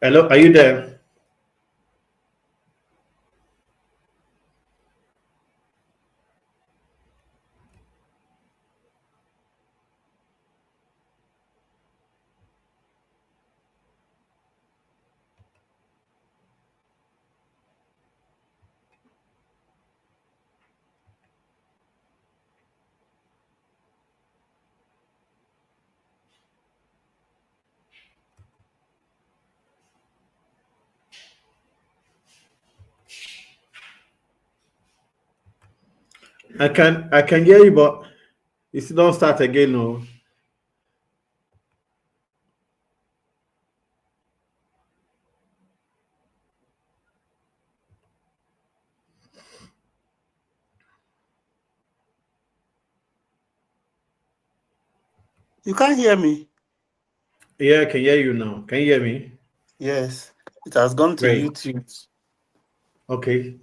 Hello, are you there? I can hear you, but you still don't start again, no. You can't hear me. Yeah, I can hear you now. Can you hear me? Yes, it has gone to Great. YouTube. Okay.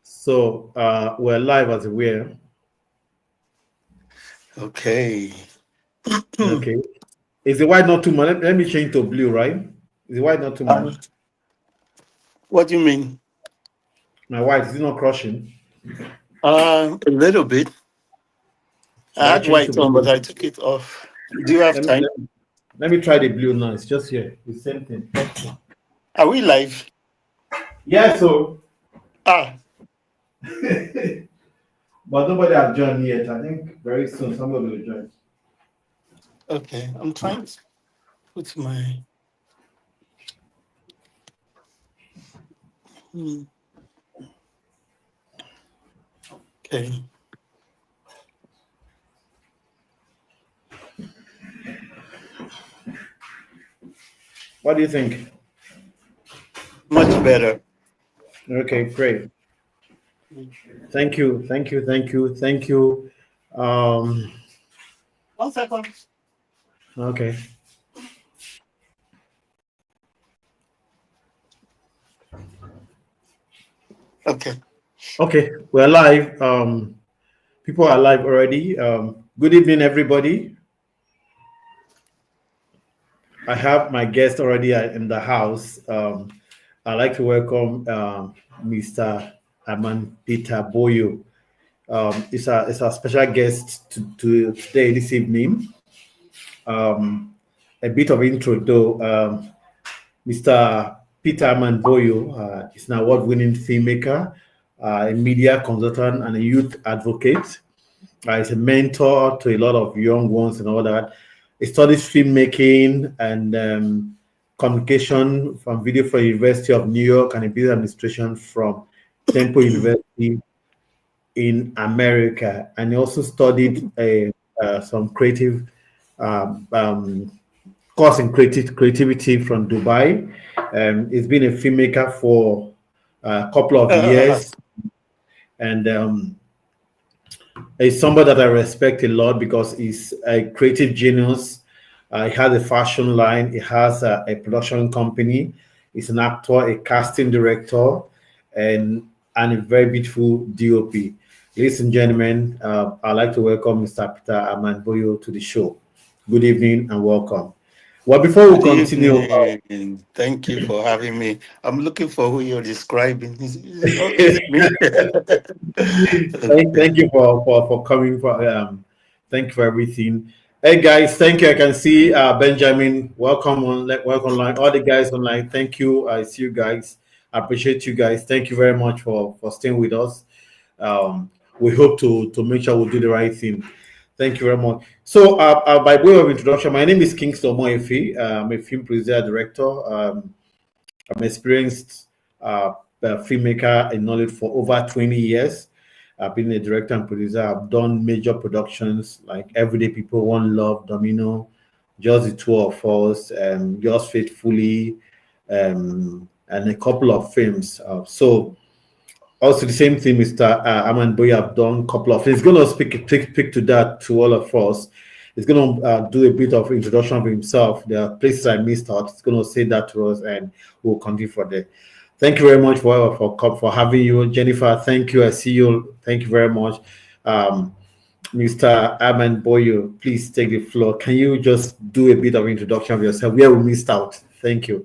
So we're live as we're Okay. okay. Is the white not too much? Let me change to blue, right? Is the white not too much? Um, what do you mean? My white is it not crushing? A little bit. Should I I had change to white on, but blue? I took it off. Do you have Let me time? let me, let me try the blue now. It's just here. The same thing. Are we live? Yeah, so Ah, but nobody has joined yet. I think very soon somebody will join. okay. I'm trying to put my. Hmm, okay. What do you think? Much better. Okay, great. Thank you, thank you, thank you, thank you. Um, 1 second. okay, Okay. okay, we're live. People are live already. Good evening, everybody. I have my guest already in the house. I'd like to welcome Mr. Armand Peter Boyo. It's a special guest to today, this evening. Um, a bit of intro though. Mr. Peter Armand Boyo is an award-winning filmmaker, a media consultant, and a youth advocate. He's a mentor to a lot of young ones and all that. He studies filmmaking and communication from video from University of New York and a business administration from Temple University in America. And he also studied some creative um, um, course in creativity from Dubai. He's been a filmmaker for a couple of Uh, years, and he's somebody that I respect a lot because he's a creative genius. He has a fashion line. He has a production company. He's an actor, a casting director, and a very beautiful DOP. Ladies and gentlemen, I'd like to welcome Mr. Peter Armand Boyo to the show. Good evening and welcome. Well, before we Good continue, evening. Thank you for having me. I'm looking for who you're describing. Is it me? thank Okay. you for coming. Thank you for everything. Hey guys, thank you. I can see Benjamin. Welcome welcome online. All the guys online. Thank you. I see you guys. I appreciate you guys. Thank you very much for staying with us. Um, we hope to make sure we do the right thing. Thank you very much. So, by way of introduction, my name is Kingsley Omoefe. I'm a film producer director. I'm experienced filmmaker in Nollywood for over 20 years. I've been a director and producer. I've done major productions like Everyday People, One Love, Domino, Just the Two of Us, Yours Faithfully, and a couple of films. So also the same thing, Mr. Aman Boy, have done a couple of. He's going to speak to that to all of us. He's going to do a bit of introduction of himself. There are places I missed out. He's going to say that to us, and we'll continue for there. Thank you very much for having you, Jennifer. Thank you. I see you. Thank you very much, Mr. Aman Boyo. Please take the floor. Can you just do a bit of introduction of yourself? Where we missed out. Thank you.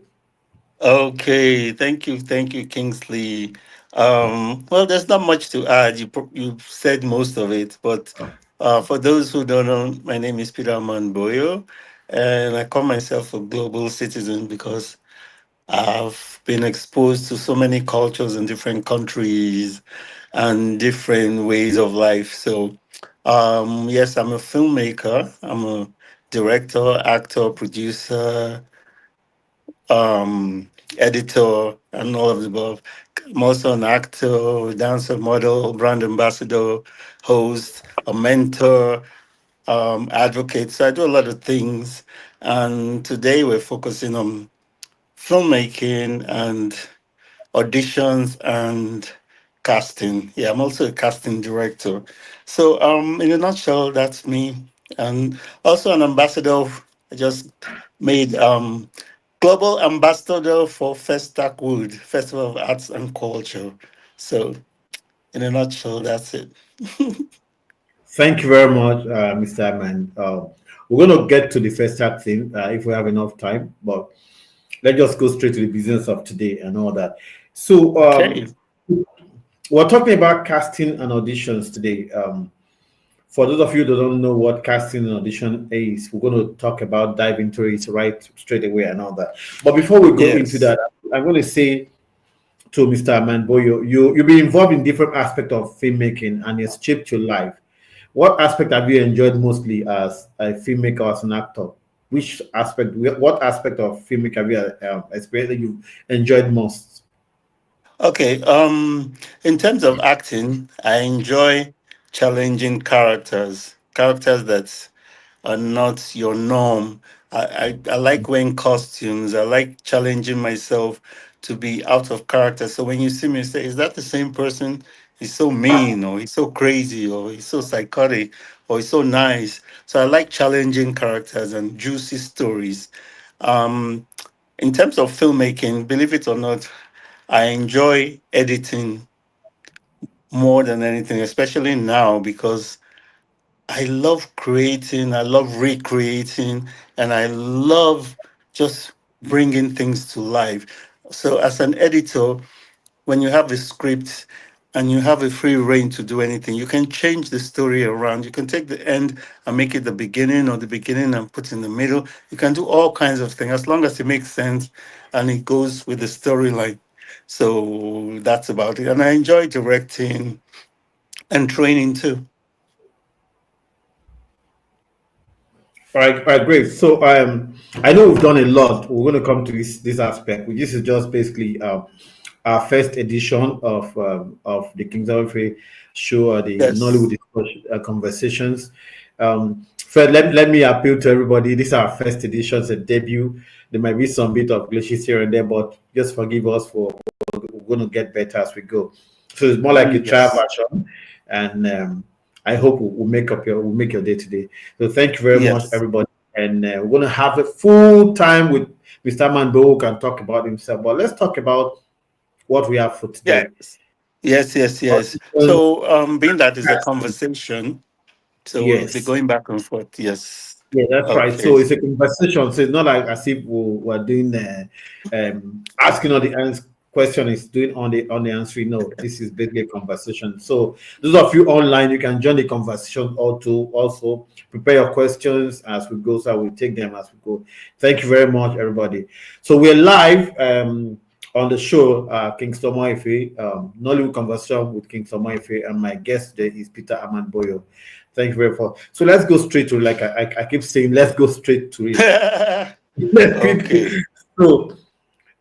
Okay, thank you, Kingsley. Well, there's not much to add. You said most of it, but for those who don't know, my name is Peter Armand Boyo, and I call myself a global citizen because I've been exposed to so many cultures in different countries and different ways of life. So, yes, I'm a filmmaker. I'm a director, actor, producer, editor, and all of the above. I'm also an actor, dancer, model, brand ambassador, host, a mentor, advocate. So I do a lot of things. And today we're focusing on filmmaking and auditions and casting. Yeah, I'm also a casting director. So, in a nutshell, that's me. And also an ambassador. I just made global ambassador for Festac Wood Festival of Arts and Culture. So, in a nutshell, that's it. Thank you very much, Mr. Aman. We're going to get to the first chat thing if we have enough time, but let's just go straight to the business of today and all that. So, Okay. we're talking about casting and auditions today. For those of you that don't know what casting and audition is, we're going to talk about dive into it right straight away and all that. But before we go into Yes. that, I'm going to say to Mr. Armand Boyo, you've been involved in different aspects of filmmaking and it's shaped your life. What aspect have you enjoyed mostly as a filmmaker, as an actor? What aspect of filmmaking have you experienced that you enjoyed most? Okay. In terms of acting, I enjoy challenging characters that are not your norm. I like wearing costumes. I like challenging myself to be out of character. So when you see me, you say, is that the same person? He's so mean, or he's so crazy, or he's so psychotic, or he's so nice. So I like challenging characters and juicy stories. Um, in terms of filmmaking, believe it or not, I enjoy editing more than anything, especially now because I love creating, I love recreating, and I love just bringing things to life. So, as an editor, when you have a script and you have a free reign to do anything, you can change the story around. You can take the end and make it the beginning, or the beginning and put in the middle. You can do all kinds of things as long as it makes sense and it goes with the storyline. So, that's about it. And I enjoy directing and training too. All right, great. So I know we've done a lot. We're going to come to this aspect. This is just basically our first edition of the King's Free show, the Yes. Conversations. Fred, let me appeal to everybody. This is our first edition, it's a debut. There might be some bit of glitches here and there, but just forgive us for we're going to get better as we go. So it's more like a trial Yes. version, and I hope we'll make your day today. So thank you very much, Yes. everybody, and we're going to have a full time with Mr. Mando who can talk about himself. But let's talk about what we have for today. Yes. Yes, yes, yes. Audition So, being that is a casting. conversation, so we'll be Yes. going back and forth. Yes. Yeah, that's right. Okay. So it's a conversation. So it's not like as if we're doing asking all the question is doing on the answering. No, this is basically a conversation. So those of you online, you can join the conversation or to also prepare your questions as we go. So I will take them as we go. Thank you very much, everybody. So we're live on the show, King Omoefe, Nollywood Conversation with King Omoefe, and my guest today is Peter Armand Boyo. Thank you very much. So let's go straight to like I keep saying, let's go straight to it. Let's Okay. so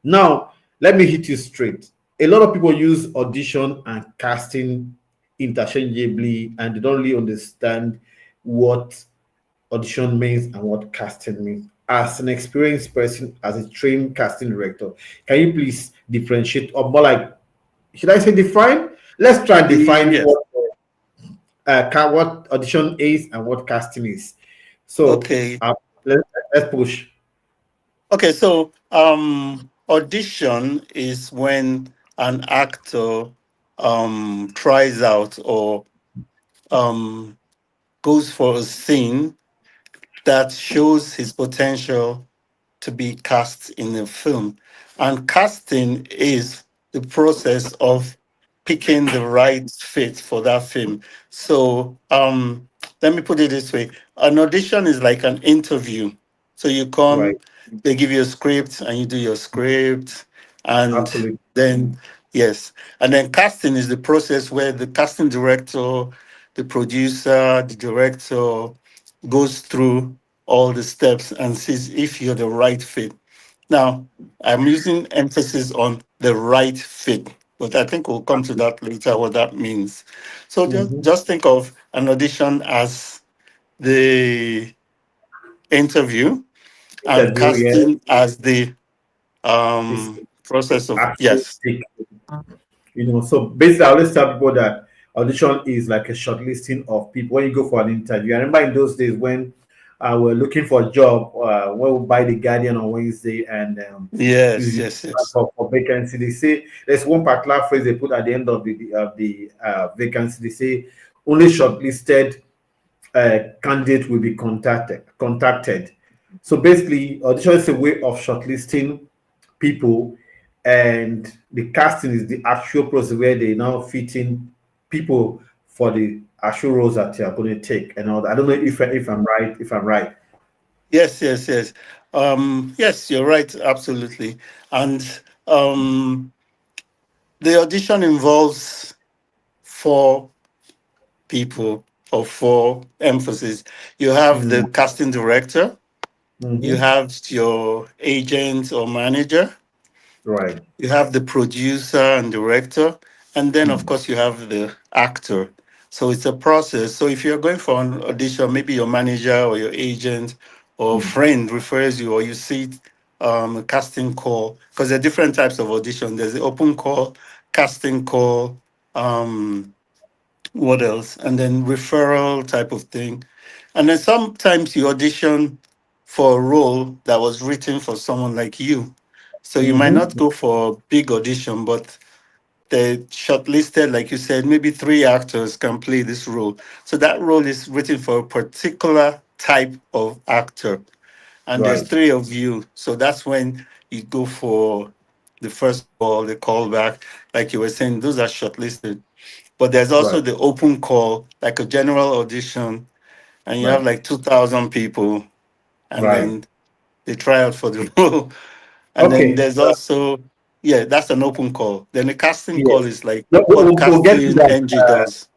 now let me hit you straight. A lot of people use audition and casting interchangeably, and they don't really understand what audition means and what casting means. As an experienced person, as a trained casting director, can you please differentiate, or more like, should I say define? Let's try and define Yes. what audition is and what casting is. So Okay. let, let's push. Okay. So, audition is when an actor tries out or um goes for a scene that shows his potential to be cast in a film. And casting is the process of picking the right fit for that film. So let me put it this way: an audition is like an interview. So you Right. come, they give you a script, and you do your script, and Absolutely. then yes, and then casting is the process where the casting director, the producer, the director goes through all the steps and sees if you're the right fit. Now, I'm using emphasis on the right fit, but I think we'll come to that later, what that means. So just, Mm-hmm. just think of an audition as the interview and Interview, yeah. casting as the It's process of, actual yes, take. So basically, I always tell people that audition is like a shortlisting of people when you go for an interview. I remember in those days when we're looking for a job, when we buy the Guardian on Wednesday, and yes, usually yes, yes. for vacancy, they say there's one particular phrase they put at the end of the vacancy. They say only shortlisted candidate will be contacted. So basically, audition is a way of shortlisting people, and the casting is the actual process where they now fit in people for the actual roles that they are going to take. And all that. I don't know if I'm right. If I'm right. Yes, yes, yes. Yes, you're right, absolutely. And um, the audition involves four people or four emphasis. You have the Mm, casting director, you mhm. have your agent or manager, Right. you have the producer and director, and then of Mm, course you have the actor. So it's a process. So if you're going for an audition, maybe your manager or your agent or mm, friend refers you, or you see a casting call, because there are different types of audition. There's the open call, casting call, um, what else? And then referral type of thing. And then sometimes you audition for a role that was written for someone like you. So you might not mhm. go for a big audition, but they shortlisted, like you said, maybe three actors can play this role. So that role is written for a particular type of actor. And there's Right. three of you. So that's when you go for the first call, the callback. Like you were saying, those are shortlisted. But there's also Right. the open call, like a general audition, and you have Right. like 2,000 people, and Right. then they try out for the role. And then Okay. there's also, yeah, that's an open call. Then the casting call Yes. is like We'll, what we'll get to casting that. NG does.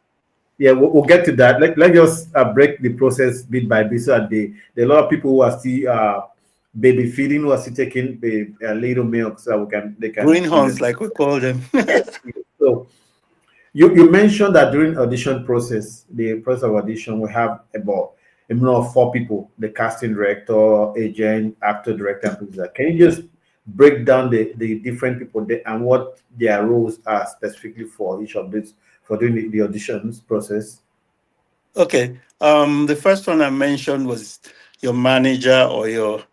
Yeah, we'll get to that. Let's just break the process bit by bit so that there are a lot of people who are still baby feeding, who are still taking the little milk so that they can Greenhorns, like we call them. Yes, yes. So you mentioned that during audition process, the process of audition, we have about a minimum of four people: the casting director, agent, actor, director, and producer. Can you just break down the different people there and what their roles are specifically for each of this for doing the auditions process? Okay. The first one I mentioned was your manager or your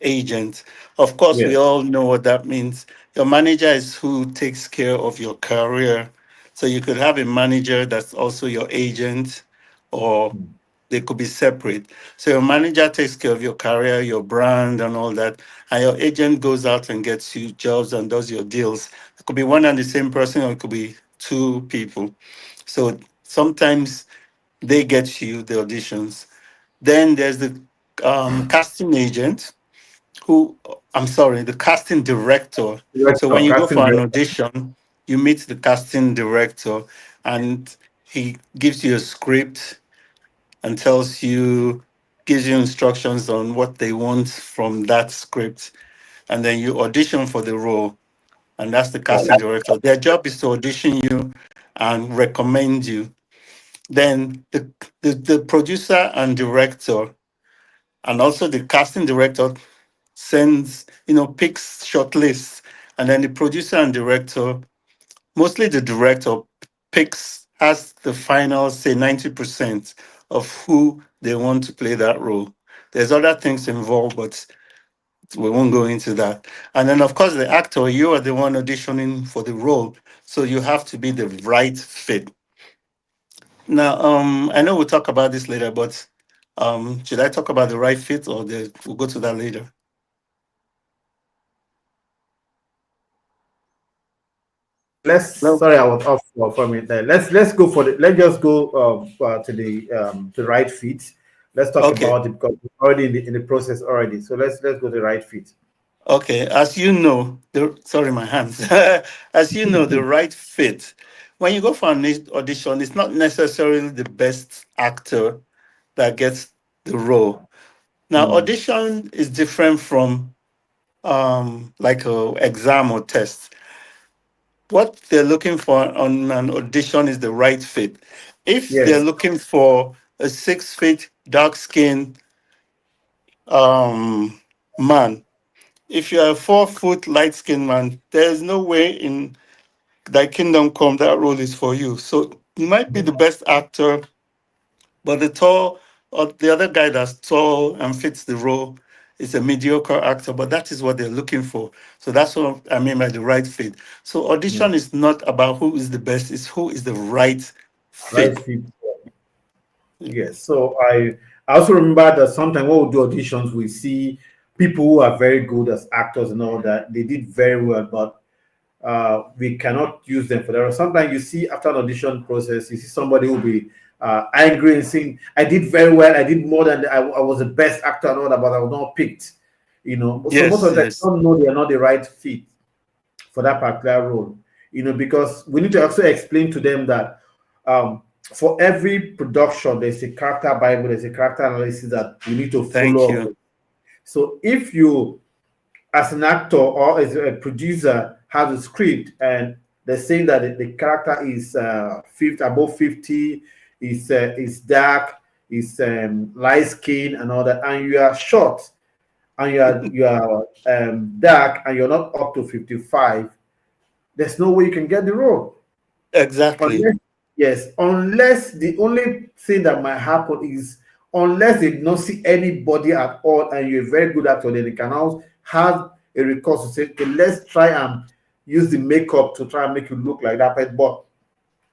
agent. Of course, we Yes. all know what that means. Your manager is who takes care of your career. So you could have a manager that's also your agent, or they could be separate. So your manager takes care of your career, your brand, and all that. And your agent goes out and gets you jobs and does your deals. It could be one and the same person, or it could be two people. So sometimes they get you the auditions. Then there's the casting agent who, I'm sorry, the casting director. So when Director, you go casting for an director. audition, you meet the casting director and he gives you a script and tells you, gives you instructions on what they want from that script. And then you audition for the role. And that's the Right. casting director. Their job is to audition you and recommend you. Then the producer and director and also the casting director sends, picks shortlists. And then the producer and director, mostly the director, picks, has the final, say, 90% of who they want to play that role. There's other things involved, but we won't go into that. And then, of course, the actor, you are the one auditioning for the role. So you have to be the right fit. Now, I know we'll talk about this later, but should I talk about the right fit, or we'll go to that later? let's. No. Sorry, I was off for a minute there. Let's go for the. Let's just go to the right fit. Let's talk Okay. about it because we're already in the process already. So let's go to the right fit. Okay. As you know, the sorry, my hands. As you know, the right fit. When you go for an audition, it's not necessarily the best actor that gets the role. Now, Mm. audition is different from like a exam or test. What they're looking for on an audition is the right fit. If they're Yes, looking for a 6 feet dark skinned um man, if you're a 4 foot light skinned man, there's no way in thy kingdom come that role is for you. So you might be the best actor, but the tall or the other guy that's tall and fits the role is a mediocre actor, but that is what they're looking for. So that's what I mean by the right fit. So mm. audition is not about who is the best, it's who is the right Right fit. fit. Yes. So I also remember that sometimes when we do auditions, we see people who are very good as actors and all that. They did very well, but we cannot use them for that. Sometimes you see after an audition process, you see somebody who will be angry and saying, "I did very well. I did more than I was the best actor and all that, but I was not picked." You know. So most Yes, of the time, yes. you don't know they are not the right fit for that particular role. You know, because we need to also explain to them that for every production, there's a character bible, there's a character analysis that you need to Thank follow up you. with. So if you as an actor or as a producer has a script and they're saying that the character is 50, above 50, is dark, is light skin and all that, and you are short and you are dark and you're not up to 55, there's no way you can get the role. Exactly. Unless, yes, unless the only thing that might happen is unless they don't see anybody at all and you're a very good actor, then they can now have a recourse to say, okay, let's try and use the makeup to try and make you look like that. But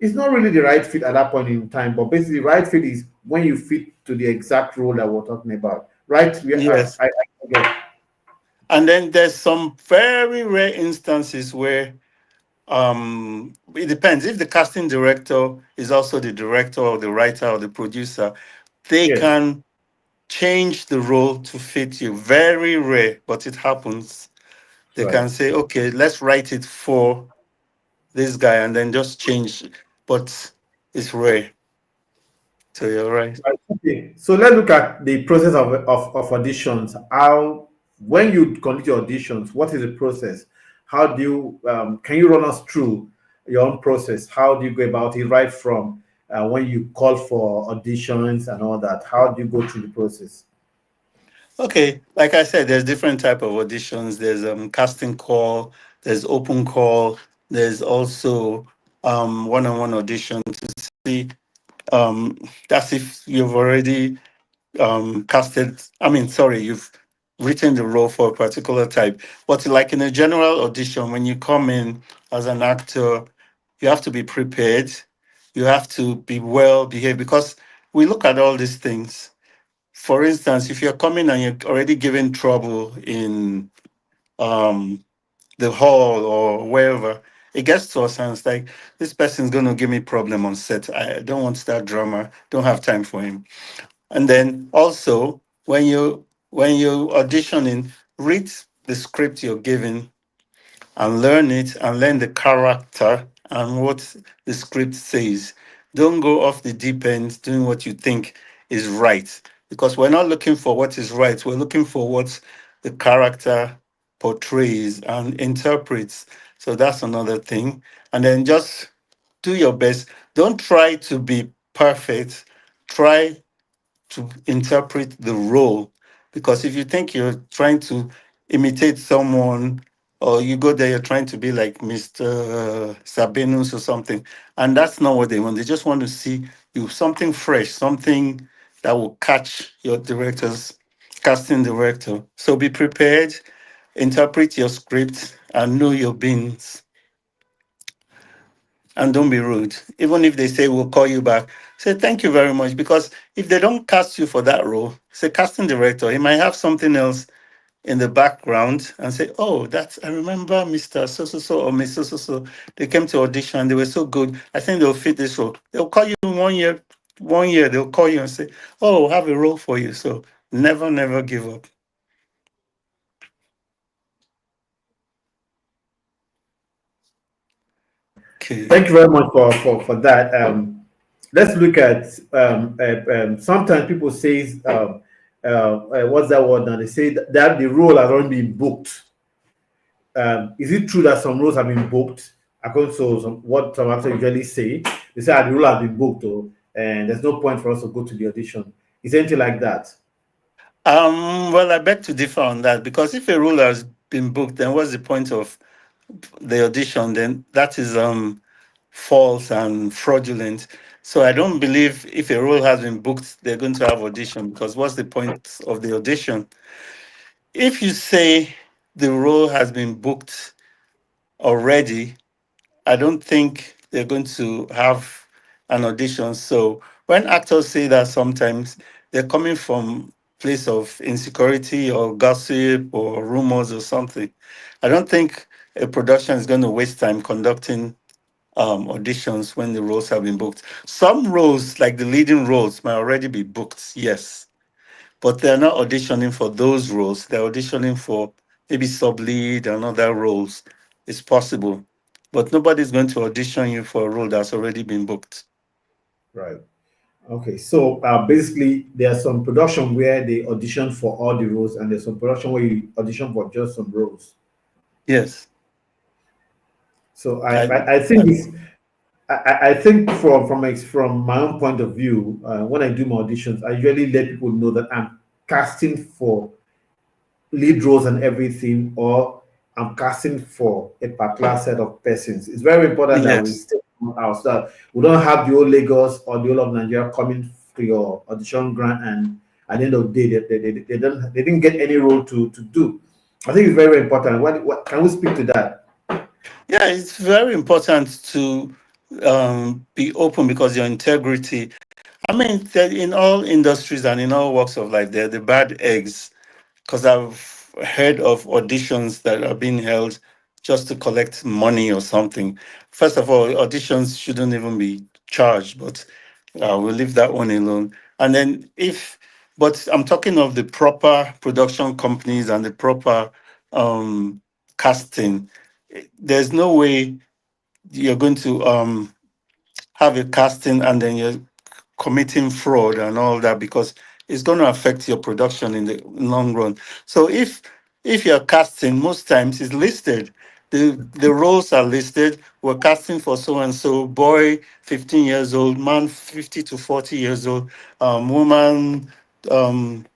it's not really the right fit at that point in time. But basically, the right fit is when you fit to the exact role that we're talking about. Right? Yes. Okay. And then there's some very rare instances where it depends. If the casting director is also the director or the writer or the producer, they Yes. can change the role to fit you. Very rare, but it happens. They Right. can say, okay, let's write it for this guy and then just change. But it's rare. So you're right. Right, okay, so let's look at the process of auditions. How, when you conduct your auditions, what is the process? How do you, can you run us through your own process? How do you go about it right from when you call for auditions and all that? How do you go through the process? Okay, like I said, there's different type of auditions. There's casting call, there's open call, there's also one-on-one audition to see um that's if you've already casted, I mean, sorry, you've written the role for a particular type. But like in a general audition, when you come in as an actor, you have to be prepared, you have to be well behaved because we look at all these things. For instance, if you're coming and you're already giving trouble in um the hall or wherever, it gets to us and it's like this person's gonna give me problem on set. I don't want that drama, don't have time for him. And then also when you auditioning, read the script you're given and learn it and learn the character and what the script says. Don't go off the deep end doing what you think is right because we're not looking for what is right. We're looking for what the character portrays and interprets. So that's another thing. And then just do your best. Don't try to be perfect. Try to interpret the role. Because if you think you're trying to imitate someone, or you go there, you're trying to be like Mr. Sabinus or something, and that's not what they want. They just want to see you something fresh, something that will catch your director's casting director. So be prepared, interpret your script, and know your beans. And don't be rude. Even if they say we'll call you back, say thank you very much. Because if they don't cast you for that role, say casting director, he might have something else in the background and say, "Oh, that's I remember Mr. So so so or Miss So so so. They came to audition. They were so good. I think they'll fit this role." They'll call you in 1 year. 1 year they'll call you and say, "Oh, have a role for you." So never, never give up. Okay. Thank you very much for that. Let's look at sometimes people say what's that word now? They say that the role has already been booked. Is it true that some roles have been booked? According to what some actors usually say, they say the role has been booked, and there's no point for us to go to the audition. Is anything like that? Well, I beg to differ on that because if a role has been booked, then what's the point of the audition? Then that is false and fraudulent. So I don't believe if a role has been booked, they're going to have audition because what's the point of the audition? If you say the role has been booked already, I don't think they're going to have an audition. So when actors say that, sometimes they're coming from place of insecurity or gossip or rumors or something. I don't think a production is going to waste time conducting auditions when the roles have been booked. Some roles, like the leading roles, might already be booked, yes, but they're not auditioning for those roles. They're auditioning for maybe sub lead and other roles. It's possible, but nobody's going to audition you for a role that's already been booked. Right. Okay. So basically, there's some production where they audition for all the roles, and there's some production where you audition for just some roles. Yes, So I, I think it's I think from my own point of view, when I do my auditions, I usually let people know that I'm casting for lead roles and everything, or I'm casting for a particular set of persons. It's very important that we yes. stay out so that we don't have the old Lagos or the whole of Nigeria coming to your audition grant, and at the end of the day, they didn't get any role to do. I think it's very important. What can we speak to that? Yeah, it's very important to be open because your integrity. I mean, in all industries and in all walks of life, there are the bad eggs because I've heard of auditions that are being held just to collect money or something. First of all, auditions shouldn't even be charged, but we'll leave that one alone. And then but I'm talking of the proper production companies and the proper um, casting. There's no way you're going to have a casting and then you're committing fraud and all that because it's going to affect your production in the long run. So if you're casting, most times it's listed. The roles are listed. We're casting for so and so boy, 15 years old, man, 50 to 40 years old, woman, um,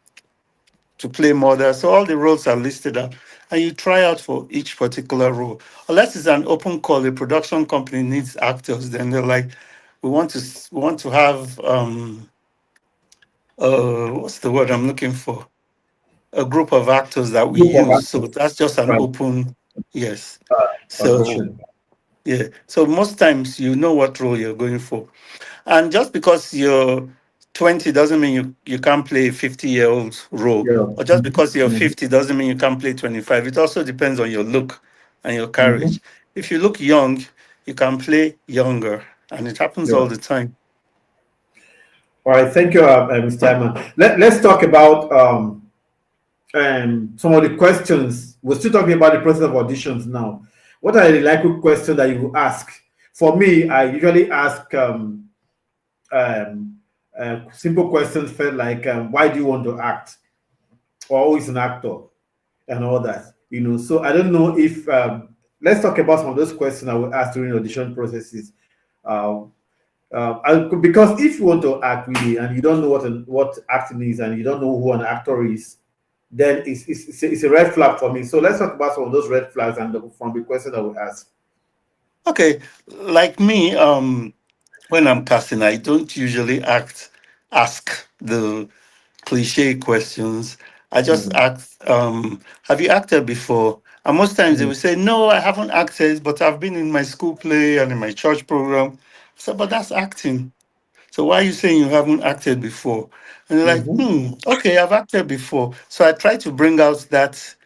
to play mother. So all the roles are listed out, and you try out for each particular role. Unless it's an open call, a production company needs actors, then they're like, we want to have what's the word I'm looking for? A group of actors that we Group of use. So actors, that's just an right? open, yes. So Audition. yeah. So most times you know what role you're going for. And just because you're 20 doesn't mean you can't play a 50-year-old role. Yeah. Or just because you're Mhm. 50 doesn't mean you can't play 25. It also depends on your look and your Mhm. courage. If you look young, you can play younger. And it happens all Yeah. the time. All right. Thank you, Mr. Iman. Let's talk about some of the questions. We're still talking about the process of auditions now. What are the likely questions that you will ask? For me, I usually ask um, simple questions first, like why do you want to act, or who is an actor, and all that. So I don't know if let's talk about some of those questions I will ask during audition processes. Uh, because if you want to act really and you don't know what acting is and you don't know who an actor is, then it's a red flag for me. So let's talk about some of those red flags and from the question I will ask. Okay. Like me, when I'm casting, I don't usually ask the cliche questions. I just Mm, ask, have you acted before? And most times they mm, will say, no, I haven't acted, but I've been in my school play and in my church program. So, but that's acting. So why are you saying you haven't acted before? And they're like, Mm-hmm. okay, I've acted before. So I try to bring out that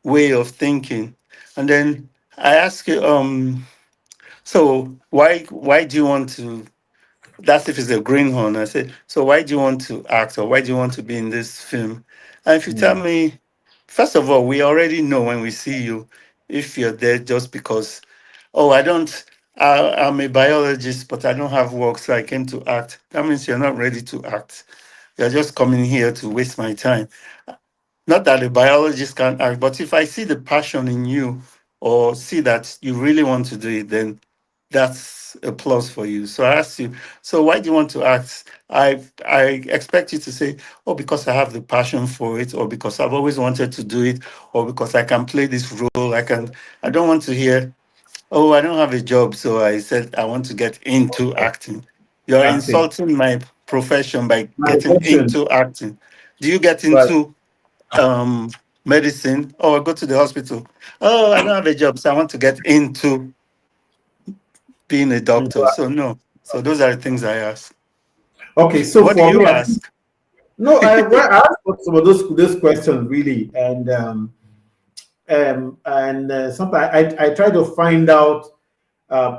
way of thinking. And then I ask you, so why do you want to, that's if it's a greenhorn. I said, so why do you want to act, or why do you want to be in this film? And if you tell Mm. me, first of all, we already know when we see you if you're there just because, oh, I'm a biologist, but I don't have work, so I came to act. That means you're not ready to act. You're just coming here to waste my time. Not that a biologist can't act, but if I see the passion in you or see that you really want to do it, then that's a plus for you. So I asked you, so why do you want to act? I expect you to say, oh, because I have the passion for it, or because I've always wanted to do it, or because I can play this role. I don't want to hear, oh, I don't have a job, so I said I want to get into acting. You're Acting. insulting my profession by My getting question. into acting. Do you get Right. into medicine, or go to the hospital? Oh, I don't have a job, so I want to get into being a doctor. So no. So those are the things I ask. Okay, so What do for you me, I think ask? no, I asked some of those questions really, and sometimes I try to find out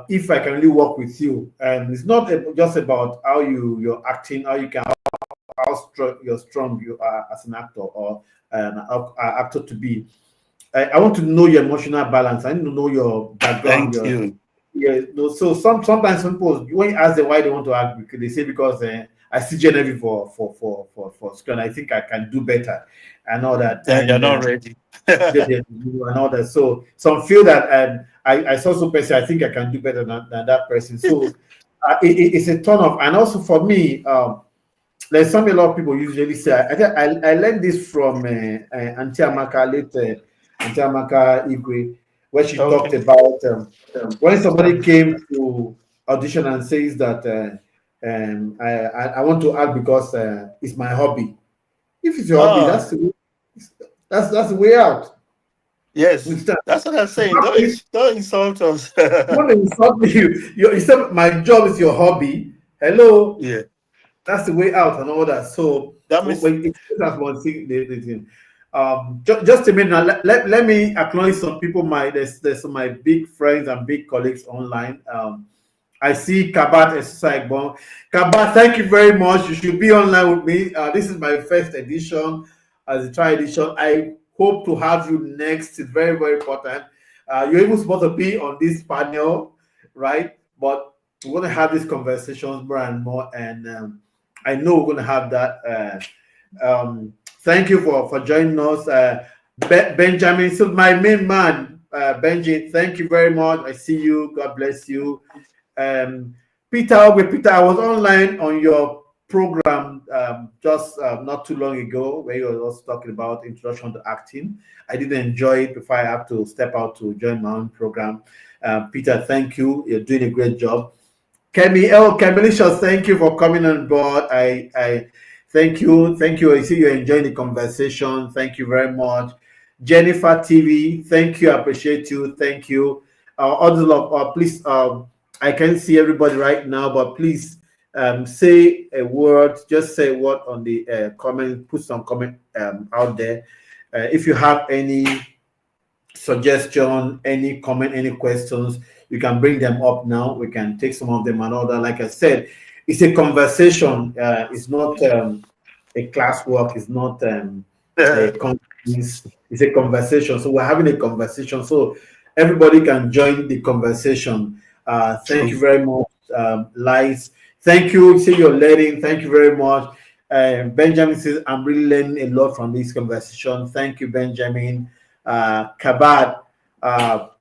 if I can really work with you, and it's not just about how you're acting, how you can how strong you are as an actor or an actor to be. I want to know your emotional balance. I need to know your background, Thank your you. yeah. No, so sometimes people when you ask them why they want to act, because they say because I see Genevieve for screen. I think I can do better and all that. Then you're And not ready. and all that. So some feel that I saw some person. I think I can do better than that person. So it's a turn off. And also for me, there's something a lot of people usually say. I learned this from Auntie Amaka, late Auntie Amaka Igwe, where she talked Okay. about when somebody came to audition and says that I want to act because it's my hobby. If it's your hobby, Oh, that's the way out. You yes. understand? That's what I'm saying. Don't Don't insult us. insult me. You said my job is your hobby. Hello, Yeah. that's the way out and all that. So That means when that's one thing, the thing. Just a minute now. Let me acknowledge some people. There's some my big friends and big colleagues online. I see Kabat Esaigbon. Kabat, thank you very much. You should be online with me. This is my first edition as a trial edition. I hope to have you next. It's very, very important. You're even supposed to be on this panel, right? But we're going to have these conversations more and more. And I know we're going to have that. Thank you for joining us. Benjamin, so my main man, Benji, thank you very much. I see you. God bless you. Um, Peter, I was online on your program just not too long ago where you were also talking about introduction to acting. I did enjoy it before I have to step out to join my own program. Peter, thank you. You're doing a great job. Camelicious, thank you for coming on board. I thank you. Thank you. I see you're enjoying the conversation. Thank you very much. Jennifer TV, thank you. I appreciate you. Thank you. Please, I can't see everybody right now, but please say a word. Just say a word on the comment. Put some comment out there. If you have any suggestion, any comment, any questions, you can bring them up now. We can take some of them and all that. Like I said, it's a conversation. It's not a classwork. It's not a conference. It's a conversation. So we're having a conversation. So everybody can join the conversation. Thank you true. very much, Lights. Thank you. See you're learning. Thank you very much. Benjamin says, I'm really learning a lot from this conversation. Thank you, Benjamin. Kabad,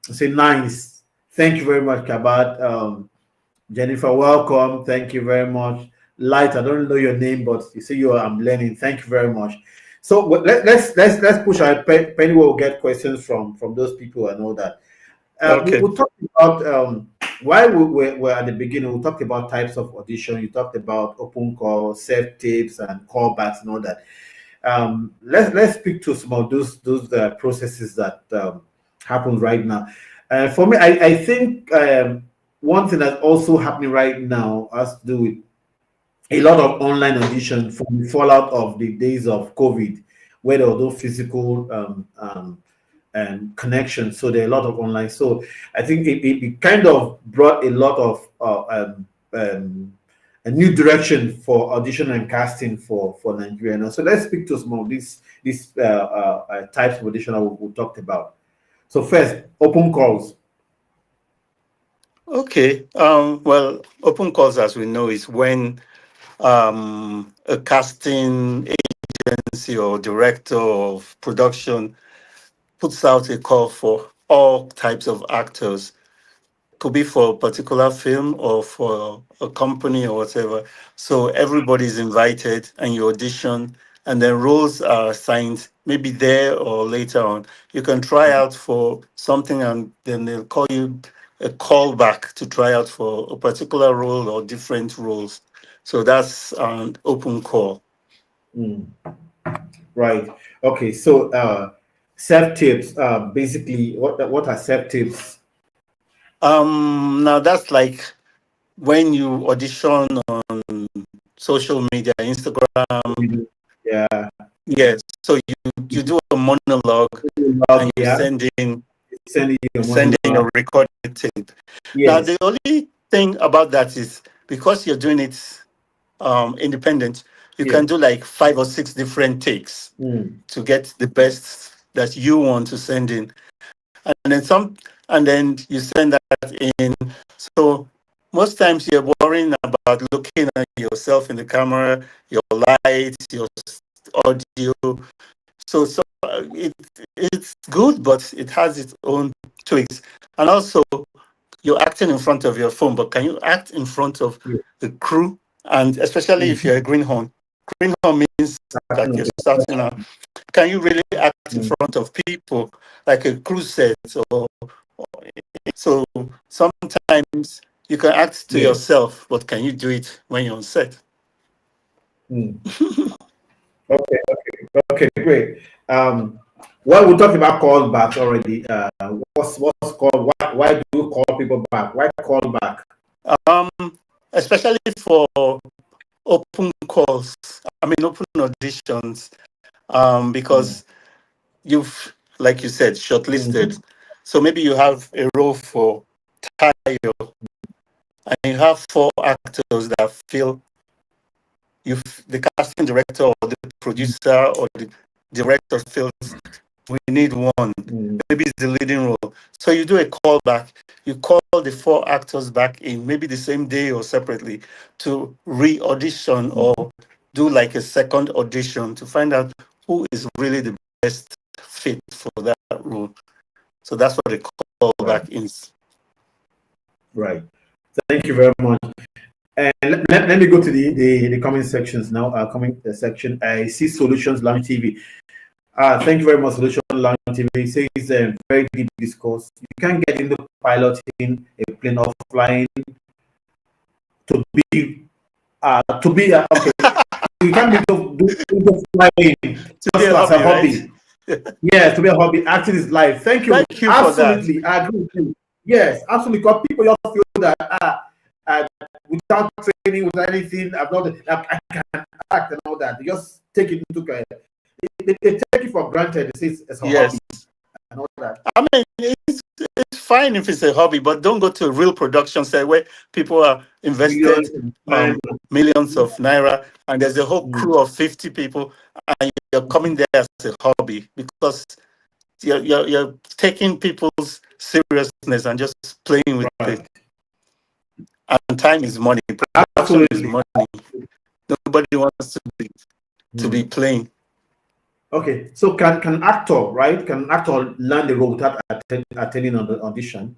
say nice. Thank you very much, Kabad. Jennifer, welcome. Thank you very much. Light, I don't know your name, but you see you are, I'm learning. Thank you very much. So let's push our Penny will get questions from those people and all that. Okay. We'll talk about why we're at the beginning. We talked about types of audition. You talked about open call, self tapes, and callbacks and all that. Let's speak to some of those processes that happen right now. For me, I think one thing that's also happening right now has to do with a lot of online audition from the fallout of the days of COVID, where there was no physical connection. So there are a lot of online. So I think it kind of brought a lot of a new direction for audition and casting for Nigeria. Now, so let's speak to some of these types of audition that we talked about. So first, open calls. Okay. Well, open calls, as we know, is when a casting agency or director of production puts out a call for all types of actors. Could be for a particular film or for a company or whatever. So everybody's invited and you audition, and then roles are assigned maybe there or later on. You can try out for something and then they'll call you a callback to try out for a particular role or different roles. So that's an open call. Mm, right. Okay. So self tips. Basically, what are self tips? Now that's like when you audition on social media, Instagram. Yeah. Yes. So you do a monologue and Log, you yeah. Send you your send in monologue. your recorded tape. Now Yes. the only thing about that is because you're doing it independent, you Yeah. can do like 5 or 6 different takes Mm, to get the best that you want to send in. And then you send that in. So most times you're worrying about looking at yourself in the camera, your lights, your audio. It's good, but it has its own tweaks. And also, you're acting in front of your phone, but can you act in front of yeah. the crew? And especially if Mm, you're a greenhorn, greenhorn means that you're starting out. Can you really act in mm, front of people like a crew set? So sometimes you can act to yeah. yourself, but can you do it when you're on set? Mm. Okay. Okay. Great. Well, we talked about call back already. What's called? Why do you call people back? Why call back? Um, Especially for open calls, open auditions, Mm, because you've, like you said, mhm, shortlisted. So maybe you have a role for Tayo, and you have 4 actors that feel the casting director or the producer or the director feels we need one. mm, Maybe it's the leading role. So you do a callback. You call the 4 actors back in, maybe the same day or separately, to re-audition mm. or do like a second audition to find out who is really the best fit for that role. So that's what a Right. callback is. Right. Thank you very much. And let me go to the comment sections now. Comment section. I see Solutions Lounge TV. Thank you very much, Solution Lounge TV. It says very deep discourse. You can't get into piloting a plane or flying to be okay. You can't be into flying To be just a as a hobby, right? hobby. Yes, to be a hobby. Acting is life. Thank you. Thank you for that. Absolutely, I agree with you. Yes, absolutely. Because people just feel that uh, without training, without anything, I can act and all that. They just take it into they take it for granted. They say it's a hobby Yes. and all that. I mean, it's fine if it's a hobby, but don't go to a real production set where people are invested Millions and millions of naira and there's a whole mm, crew of 50 people and you're coming there as a hobby because you're taking people's seriousness and just playing with it. right. And time is money. Production is Absolutely. money. Nobody wants to be Mm. playing. Okay, so can actor right? Can actor learn the role without attending on the audition?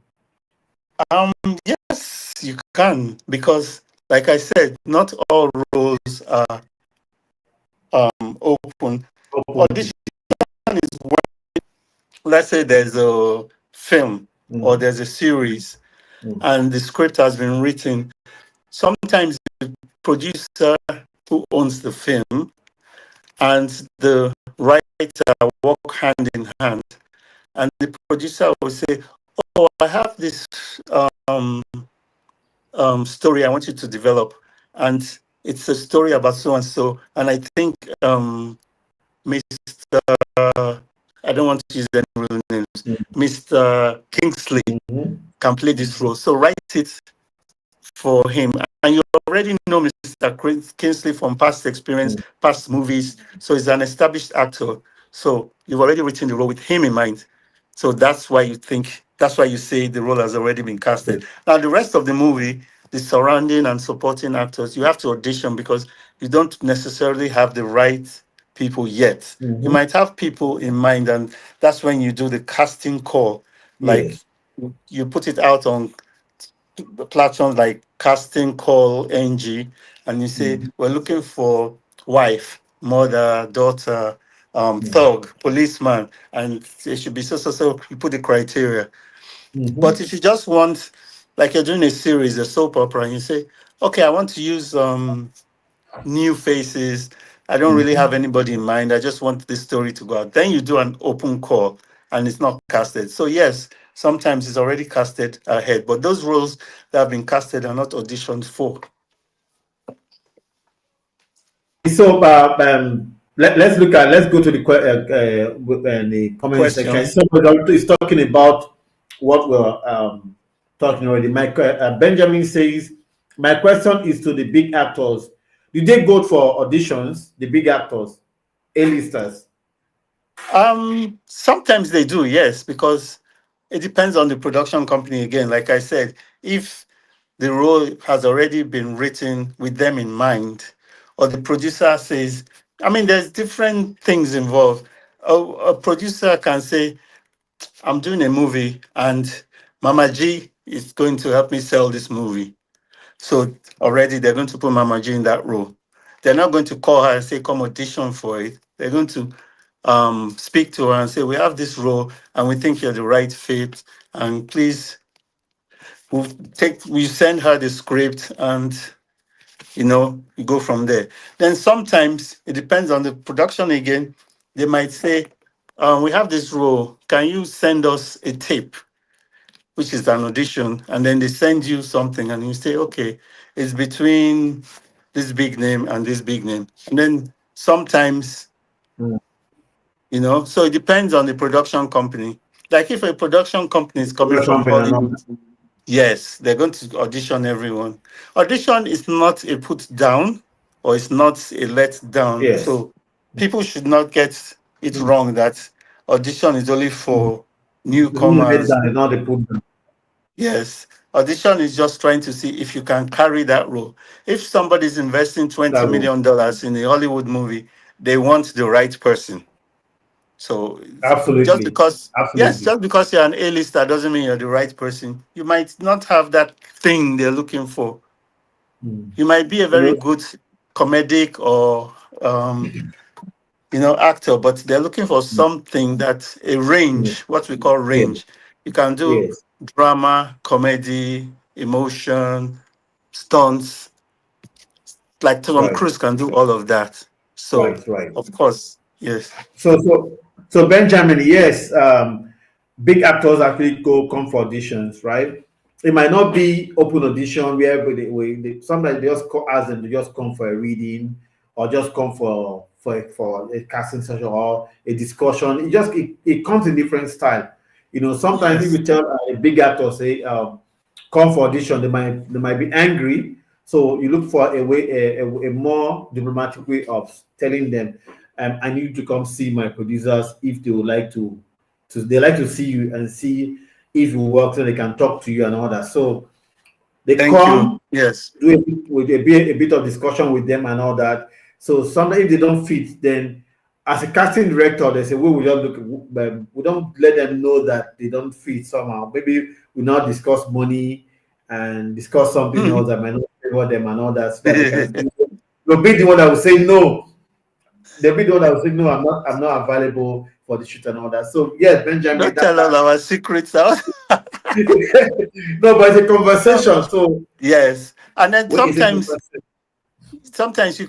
Um, yes, you can because, like I said, not all roles are open. Open. Audition is when, let's say, there's a film or Mm, there's a series mm, and the script has been written. Sometimes the producer who owns the film and the writer work hand in hand, and the producer will say, "Oh, I have this um, story I want you to develop," and it's a story about so and so, and I think Mr. I don't want to use any real names. Mr. Kingsley Mm-hmm. can play this role. So write it for him. And you already know Mr. Kingsley from past experience, past movies. So he's an established actor. So you've already written the role with him in mind. So that's why you say the role has already been casted. Now, the rest of the movie, the surrounding and supporting actors, you have to audition because you don't necessarily have the right people yet. You Mm-hmm. might have people in mind, and that's when you do the casting call. Like Yes. you put it out on platforms like Casting Call NG, and you say, Mm-hmm. we're looking for wife, mother, daughter, thug, policeman, and it should be so, so, so. You put the criteria. Mm-hmm. But if you just want, like you're doing a series, a soap opera, and you say, okay, I want to use new faces. I don't really have anybody in mind. I just want this story to go out. Then you do an open call and it's not casted. So, yes, sometimes it's already casted ahead, but those roles that have been casted are not auditioned for. So let's go to the comment section. Questions. Somebody is talking about what we're talking already. Benjamin says, my question is to the big actors. Do they go for auditions? The big actors, A-listers. Sometimes they do, yes, because it depends on the production company again. Like I said, if the role has already been written with them in mind, or the producer says, I mean, there's different things involved. A producer can say, I'm doing a movie and Mama G is going to help me sell this movie. So already they're going to put Mama G in that role. They're not going to call her and say, come audition for it. They're going to speak to her and say, we have this role and we think you're the right fit. And please, we send her the script and you go from there. Then sometimes it depends on the production again. They might say, we have this role. Can you send us a tape, which is an audition? And then they send you something and you say, okay, it's between this big name and this big name. And then sometimes, so it depends on the production company. Like if a production company is coming from Company and all Hollywood, that. yes, they're going to audition everyone. Audition is not a put down or it's not a let down. Yes. So people should not get it wrong that audition is only for It's not let newcomers. down, it's not the put down. Yes, audition is just trying to see if you can carry that role. If somebody's investing $20 That rule. million in a Hollywood movie, they want the right person. So just Absolutely. because, yes, Absolutely. just because you're an A-lister doesn't mean you're the right person. You might not have that thing they're looking for. Mm. You might be a You very know, good comedic or actor, but they're looking for something that a mm, range, what we call yeah, range. You can do yes. drama, comedy, emotion, stunts. Like Tom Right. Cruise can do all of that. So, Right. Right. of course, yes. So Benjamin, yes, big actors actually come for auditions, right? It might not be open audition where sometimes they just ask them to just come for a reading or just come for a casting session or a discussion. It comes in different style. Sometimes if Yes. you tell a big actor say come for audition, they might be angry. So you look for a more diplomatic way of telling them, I need to come see my producers if they would like they like to see you and see if you work so they can talk to you and all that. So they Thank you. come, Yes. do a bit of discussion with them and all that. So sometimes if they don't fit, then as a casting director, they say we just we don't let them know that they don't fit somehow. Maybe we now discuss money and discuss something else that might not favor them and all that, so that they can you'll be the one that will say no. They'll be the one that will say no, I'm not available for the shoot and all that. So yes, Benjamin, Don't tell all our secrets out. no, but it's a conversation. So Yes, and then it's a sometimes you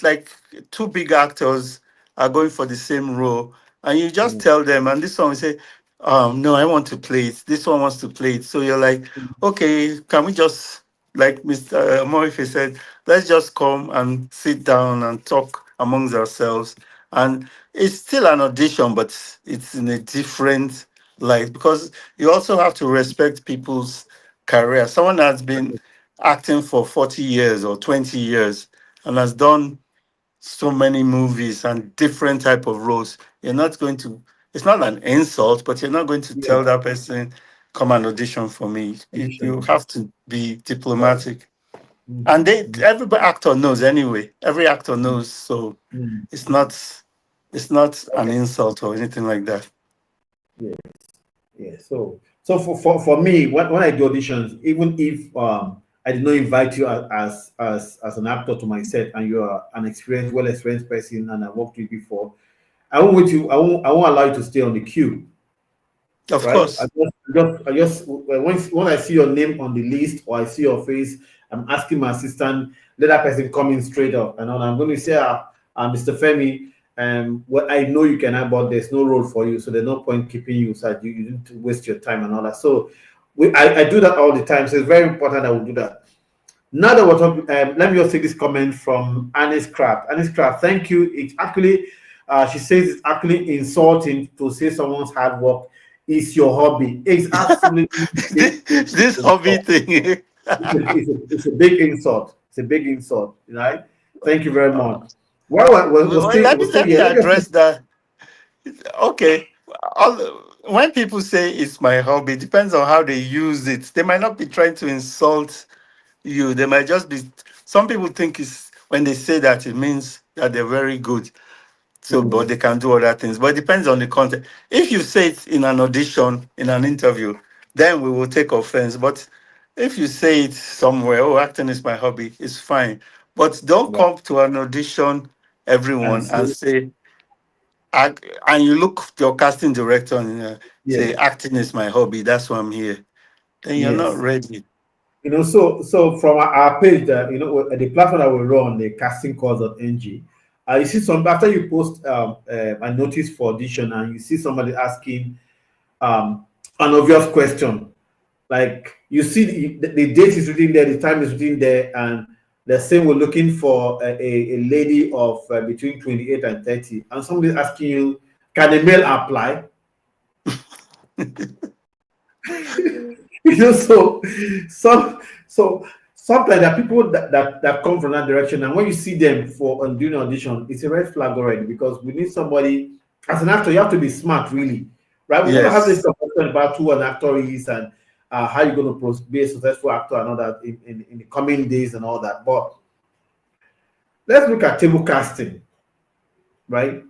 like two big actors are going for the same role, and you just conversation. tell them, and this one will say, no, I want to play it. This one wants to play it. So you're like, okay, can we just like Mr. Omoefe said, let's just come and sit down and talk amongst ourselves. And it's still an audition, but it's in a different light because you also have to respect people's career. Someone that's been acting for 40 years or 20 years and has done so many movies and different type of roles, you're not going to, it's not an insult, but you're not going to Yeah. tell that person, come and audition for me. You Audition. have to be Right. diplomatic. And Mm-hmm. they, every actor knows anyway. Every actor knows, so Mm-hmm. it's not, it's not an Okay. insult or anything like that. Yeah. Yeah. So for me, when I do auditions, even if I did not invite you as an actor to my set, and you are an experienced, well experienced person, and I worked with you before, I won't wait you. I won't allow you to stay on the queue, Of right? course. I just when I see your name on the list or I see your face, I'm asking my assistant, let that person come in straight up, and I'm going to say, Mr. Femi, well, I know you can, but there's no role for you, so there's no point keeping you. So you need to waste your time and all that. So I do that all the time. So it's very important that we do that. Now that we're talking, let me just take this comment from Annie's Craft. Annie's Craft, thank you. It's actually, she says it's actually insulting to say someone's hard work is your hobby. It's absolutely big This hobby insult. thing. It's a big insult. It's a big insult, right? Thank you very much. Well, Let we're me still let me here. Let me address that. Okay. All, when people say it's my hobby, it depends on how they use it. They might not be trying to insult you. They might just be. Some people think it's when they say that it means that they're very good. So, but mm, they can do other things. But it depends on the content. If you say it in an audition, in an interview, then we will take offense. But if you say it somewhere, oh, acting is my hobby, it's fine. But don't right. come to an audition, And everyone, and see, say, and you look your casting director and say, yeah, acting is my hobby. That's why I'm here. Then you're not yes. ready. So from our page, that the platform that we run, the castingcalls.ng, you see some after you post a notice for audition, and you see somebody asking an obvious question, like you see the date is written there, the time is written there, and they're saying we're looking for a lady of between 28 and 30, and somebody's asking you, can a male apply? So some so sometimes there are people that come from that direction, and when you see them for doing audition, it's a red flag already, because we need somebody. As an actor, you have to be smart, really, right? We're going to have this Yes. conversation about who an actor is, and how you're going to be a successful actor and all that in the coming days and all that. But let's look at table casting, right?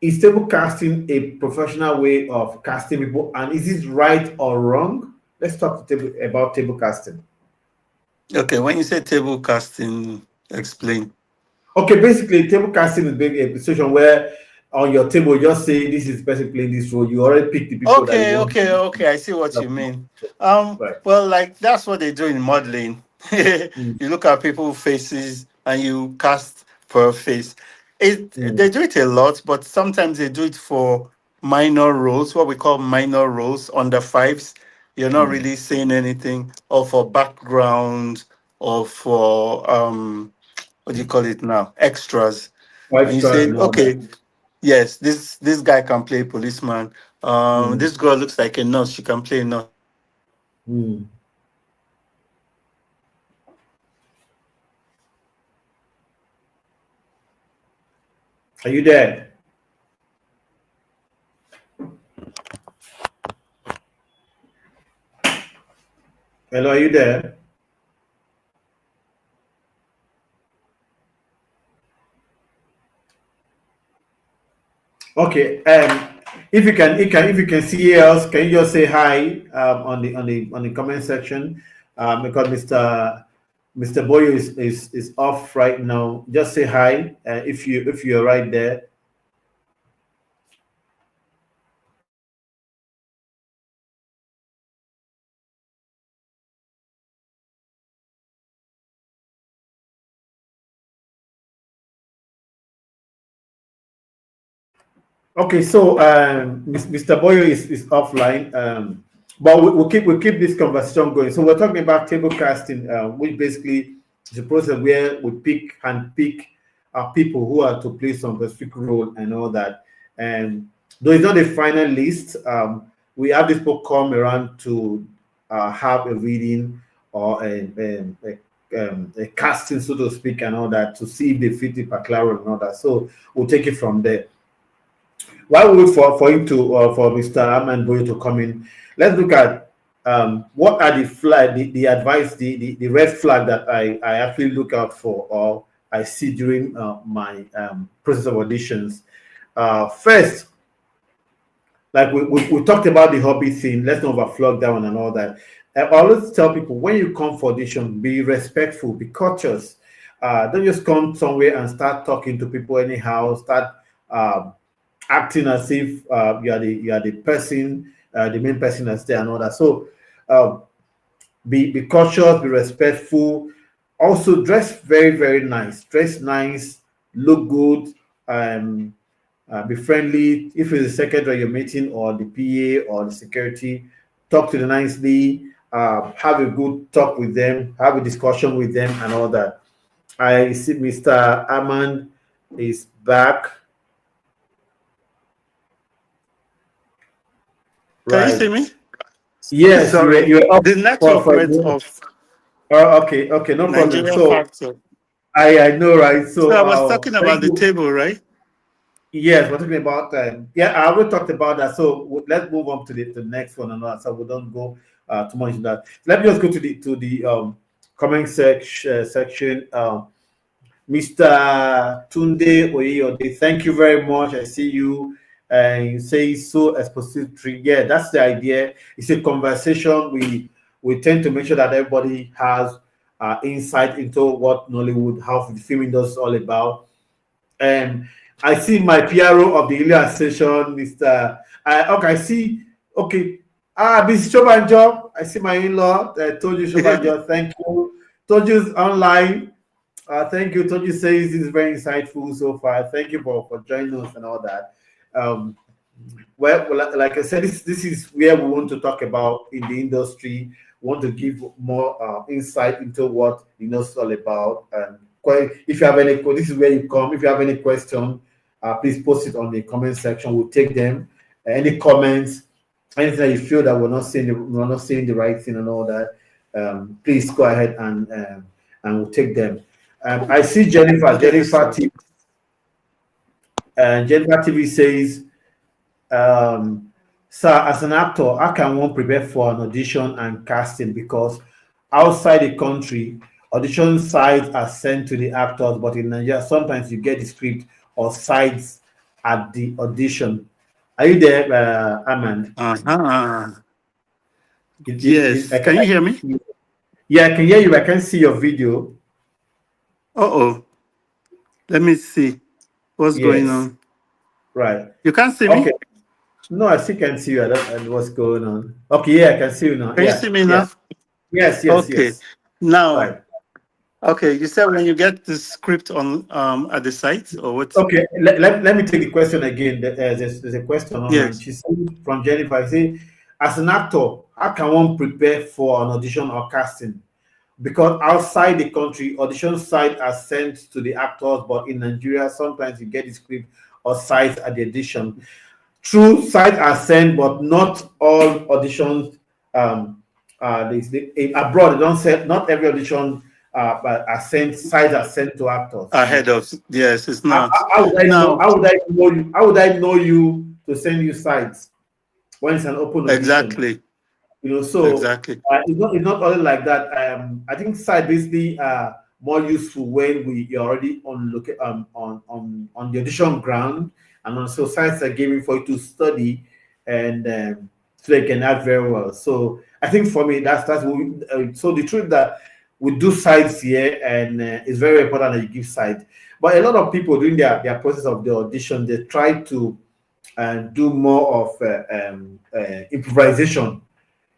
Is table casting a professional way of casting people, and is it right or wrong? Let's talk about table casting. Okay. When you say table casting, explain. Okay, basically, table casting is a situation where on your table, you just say this is the person playing this role. You already pick the people that you Okay, want. okay, okay. I see what you mean. Right. Well, like that's what they do in modeling. Mm, You look at people's faces and you cast per face. It mm, they do it a lot, but sometimes they do it for minor roles, what we call minor roles, under fives. You're not mm. really saying anything, or for background, or for what do you call it now? Extras. And you Extras say, and all that. okay, yes, this guy can play a policeman. Mm, This girl looks like a nurse. She can play a nurse. mm. Are you there? Hello, are you there? Okay. If you can see us, can you just say hi on the comment section? Because Mr. Boyo is off right now. Just say hi if you're right there. Okay, so Mr. Boyo is offline. but we'll keep this conversation going. So we're talking about table casting, which basically is a process where we pick people who are to play some specific role and all that. And though it's not a final list, we have these people come around to have a reading or a casting, so to speak, and all that to see if they fit the particular role and all that. So we'll take it from there. While we wait for him to for Mr. Armand Boyo to come in, let's look at what are the advice, the red flag that I actually look out for or I see during my process of auditions. First, like we talked about the hobby thing, let's not overflog that one and all that. I always tell people when you come for audition, be respectful, be courteous. Don't just come somewhere and start talking to people anyhow, start acting as if you are the person, the main person that's there and all that. So uh, be cautious, be respectful. Also, dress very nice. Dress nice, look good, be friendly. If it's the secretary you're meeting or the PA or the security, talk to them nicely. Have a good talk with them, have a discussion with them, and all that. I see Mr. Armand is back. Can you see Right. me? Yes, Sorry, you're up the network for a went minute. off. Oh, okay, no problem. Nigeria So factor. I know, right? So So I was talking thank about the you. table, right? Yes, we're talking about yeah, I already talked about that. So let's move on to the next one and all that. So we don't go too much into that. Let me just go to the comment section. Mr. Tunde Oyeyode, thank you very much. I see you. And you say so expository. Yeah, that's the idea. It's a conversation. We tend to make sure that everybody has insight into what Nollywood, how the film industry is all about. And I see my PRO of the Iliad session, Mr. Okay, I see. Okay, Mr. Shobanjo. I see my in-law. Told you Shobanjo. Thank you. Told you online. Thank you. Toji says this is very insightful so far. Thank you for joining us and all that. Um, like I said, this is where we want to talk about in the industry. We want to give more insight into what the industry is all about. And if you have any, this is where you come. If you have any question, please post it on the comment section. We'll take them. Any comments, anything that you feel that we're not saying the right thing and all that, please go ahead and we'll take them. I see Jennifer. Okay, sir. Jennifer TV says, "Sir, as an actor, how can one prepare for an audition and casting? Because outside the country, audition sites are sent to the actors, but in Nigeria, sometimes you get the script or sites at the audition." Are you there, Armand? Uh-huh. I Yes. Can you hear me? yeah, I can hear you. I can see your video. Uh-oh. Let me see what's going Yes, on. right. You can't see Okay. me? No, I still can see you. I don't know what's going on. Okay, yeah, I can see you now. Can you see me Yeah. now? Okay. Yes. Now, Right. okay, you said when you get the script on at the site or what? Okay, let me take the question again. There's a question online. Yes. She said from Jennifer, I say, as an actor, how can one prepare for an audition or casting? Because outside the country, audition sites are sent to the actors, but in Nigeria, sometimes you get the script or sites at the audition. True, sites are sent, but not all auditions. Abroad, they don't send. Not every audition but are sent. Sites are sent to actors. Ahead of, yes, it's How, not. how would I know? Now, How would I know you? How would I know you to send you sites when it's an open audition? exactly. So Exactly. it's not only like that. I think site basically are more useful when you're already on the audition ground, and also sites are given for you to study and so they can act very well. So I think for me that's what so the truth that we do sites here, and it's very important that you give site. But a lot of people during their process of the audition, they try to do more of improvisation.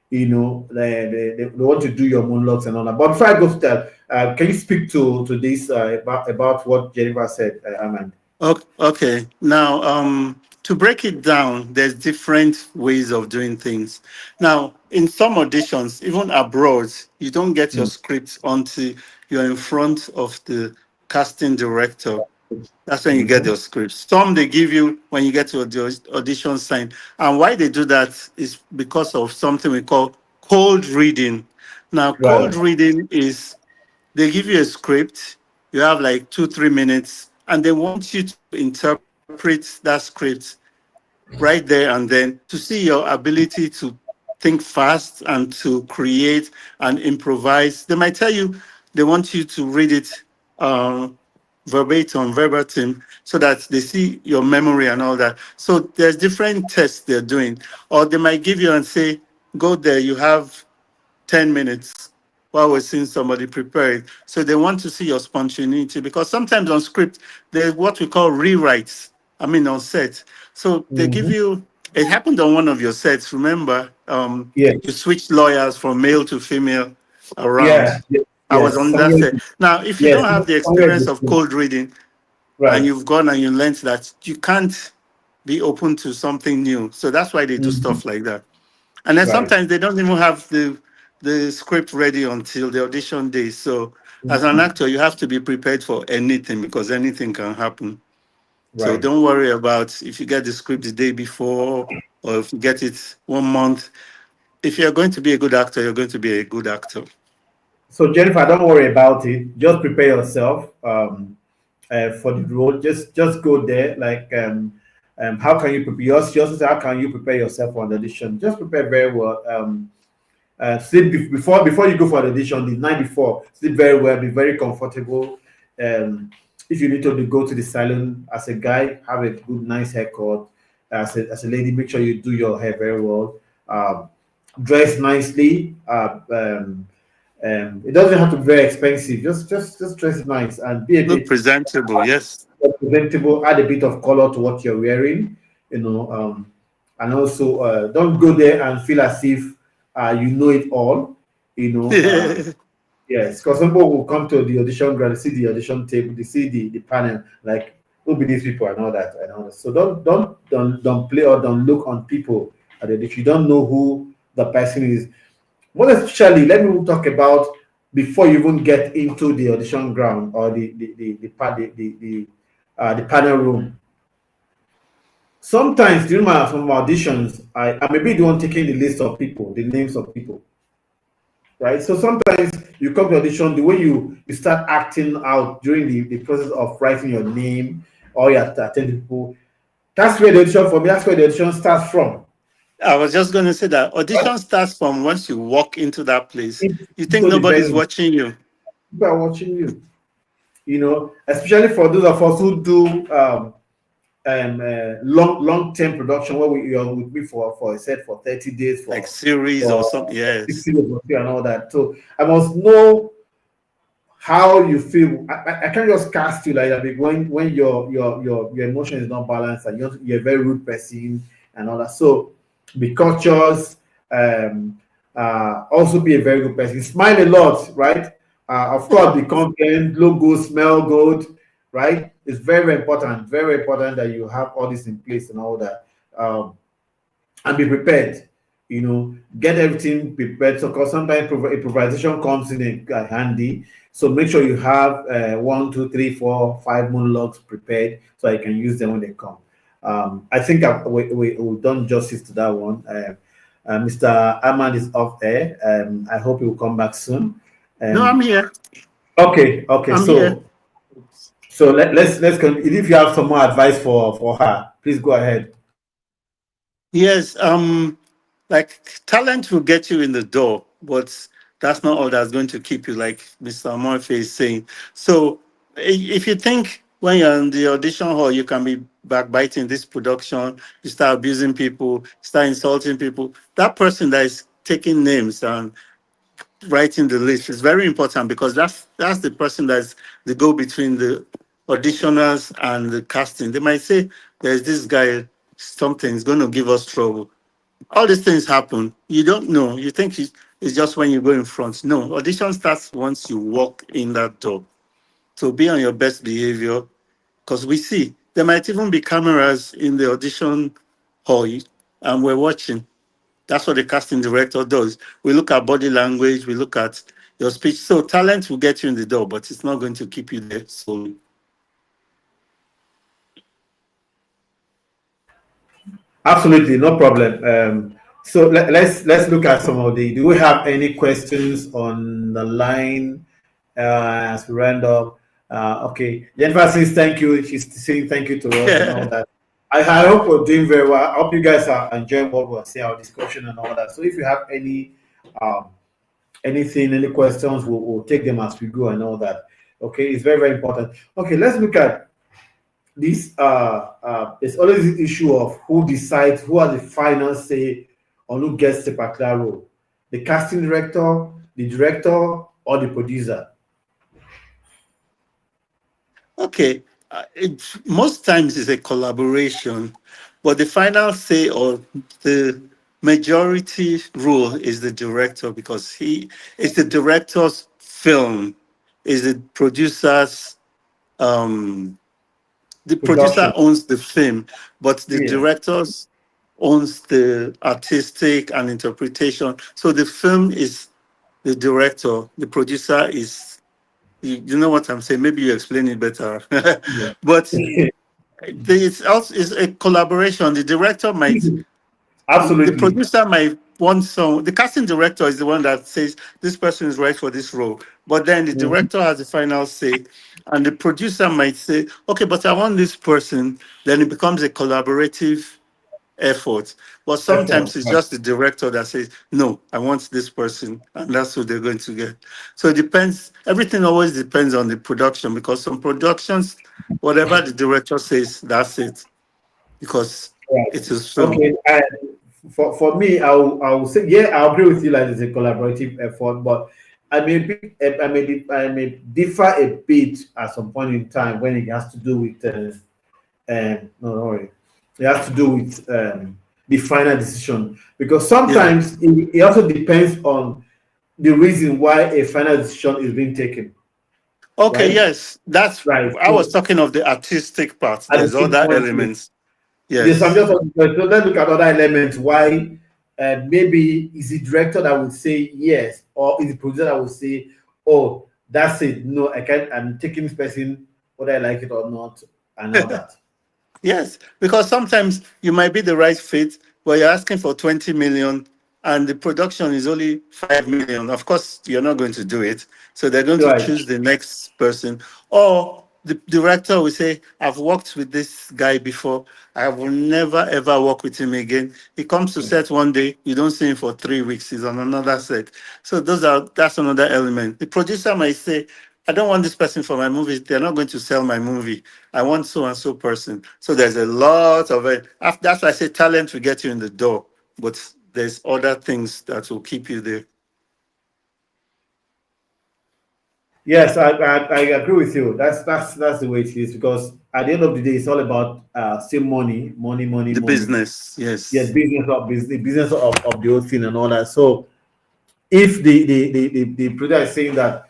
They want to do your monologues and all that. But before I go to that, can you speak to this about what Jennifer said, Armand? Okay. Now, to break it down, there's different ways of doing things. Now, in some auditions, even abroad, you don't get your Mm. script until you're in front of the casting director. That's when you get Mhm. your script. Some they give you when you get to the audition sign. And why they do that is because of something we call cold reading. Now, Right. cold reading is they give you a script, you have like 2, 3 minutes, and they want you to interpret that script right there and then to see your ability to think fast and to create and improvise. They might tell you they want you to read it uh, verbatim, so that they see your memory and all that. So there's different tests they're doing. Or they might give you and say, go there, you have 10 minutes while we're seeing somebody prepare it. So they want to see your spontaneity because sometimes on script, there's what we call rewrites. I mean, on set. So they give Mhm. you, it happened on one of your sets, remember? Yeah. You switched lawyers from male to female Yeah. around. Yes. I was Yes. on that Somewhere. set. Now, if you Yes. don't have the Somewhere in experience of between. cold reading and Right. you've gone and you learned that, you can't be open to something new. So that's why they do Mhm. stuff like that. And then Right. sometimes they don't even have the script ready until the audition day. So as an Mhm. actor, you have to be prepared for anything because anything can happen. So Right. don't worry about if you get the script the day before or if you get it 1 month. If you're going to be a good actor, you're going to be a good actor. So Jennifer, don't worry about it. Just prepare yourself for the role. Just go there. Like how can you prepare? Yours, how can you prepare yourself for an audition? Just prepare very well. Sleep before you go for the audition the night before. Sleep very well. Be very comfortable. If you need to go to the salon as a guy, have a good nice haircut. As a lady, make sure you do your hair very well. Dress nicely. It doesn't have to be very expensive. Just dress nice and be a Look bit presentable, yes. presentable. Add a bit of color to what you're wearing. You know, and also don't go there and feel as if you know it all. You know, yes, because some people will come to the audition ground, see the audition table, they see the panel, like who be these people and all that and all that. So don't play or don't look on people. If you don't know who the person is, most especially, let me talk about before you even get into the audition ground or the panel room. Sometimes during my some auditions, I may be the one taking the list of people, the names of people, right? So sometimes you come to audition, the way you start acting out during the process of writing your name or you attend people, that's where the audition for me, that's where the audition starts from. I was just going to say that audition starts from once you walk into that place. You think Into the nobody's venue, watching you. people are watching you. You know, especially for those of us who do long term production where you're with me for a set for 30 days Like series or for something. Yes. 60 days and all that. So I must know how you feel. I can't just cast you like that because when your emotion is not balanced and you're a very rude person and all that. So be cautious. Also be a very good person. Smile a lot, right? Of course, be confident, look good, smell good, right? It's very important that you have all this in place and all that. And be prepared. You know, get everything prepared. So, because sometimes improvisation comes in handy. So make sure you have 1, 2, 3, 4, 5 monologues prepared so I can use them when they come. I think we've done justice to that one. Mr. Armand is off air. I hope he will come back soon. No, I'm Um, here. okay. I'm here. So let's if you have some more advice for her, please go ahead. Yes. Like talent will get you in the door, but that's not all that's going to keep you, like Mr. Omoefe is saying. So if you think when you're in the audition hall, you can be backbiting this production, you start abusing people, start insulting people, that person that is taking names and writing the list is very important because that's the person that's the go between the auditioners and the casting. They might say, "There's this guy, something's going to give us trouble." All these things happen. You don't know. You think it's just when you go in front. No, audition starts once you walk in that door. So be on your best behavior because we see There might even be cameras in the audition hall, and we're watching. That's what the casting director does. We look at body language, we look at your speech. So talent will get you in the door, but it's not going to keep you there solely. Absolutely, no problem. So let's look at some of the. Do we have any questions on the line as we round up? Okay, Jennifer says thank you. She's saying thank you to us and all that. I hope we're doing very well. I hope you guys are enjoying what we're saying, our discussion and all that. So if you have um, anything, any questions, we'll take them as we go and all that. Okay, it's very important. Okay, let's look at this there's always the issue of who decides, who has the final say on who gets the particular role, the casting director, the director, or the producer. Okay, most times it's a collaboration, but the final say or the majority rule is the director because he is the director's film, is the producer's. The producer Production. owns the film, but the Yeah. directors owns the artistic and interpretation. So the film is the director, the producer is. You know what I'm saying? Maybe you explain it better. Yeah. But it's also is a collaboration. The director might, the Absolutely. producer might want some. The casting director is the one that says this person is right for this role, but then the Mhm. director has the final say, and the producer might say, "Okay, but I want this person." Then it becomes a collaborative effort. But Effort. sometimes it's Right. just the director that says, "No, I want this person," and that's who they're going to get. So it depends. Everything always depends on the production because some productions, whatever the director says, that's it because Right. it is film. Okay. And for me, I will say yeah, I agree with you. Like it's a collaborative effort, but I may differ a bit at some point in time when it has to do with no, no worry. It has to do with the final decision because Yeah. sometimes it also depends on the reason why a final decision is being taken, Okay, right? yes. That's Right. I was So talking of the artistic part. at the There's same other point, yes. elements. Yes, I'm Yes. just so let's look at other elements. Why maybe is the director that would say yes, or is the producer that would say, "Oh, that's it. No, I can't. I'm taking this person, whether I like it or not, and all that." Yes, because sometimes you might be the right fit, but you're asking for 20 million and the production is only 5 million. Of course, you're not going to do it. So they're going to Right. choose the next person. Or the director will say, I've worked with this guy before. I will never ever work with him again. He comes to set one day, you don't see him for 3 weeks. He's on another set. So that's another element. The producer might say, I don't want this person for my movie. They're not going to sell my movie. I want so and so person. So there's a lot of it. That's why I say talent will get you in the door, but there's other things that will keep you there. Yes, I agree with you. That's the way it is because at the end of the day, it's all about still money, money, money, The money. business, Yeah, yes. business of the whole thing and all that. So if the producer is saying that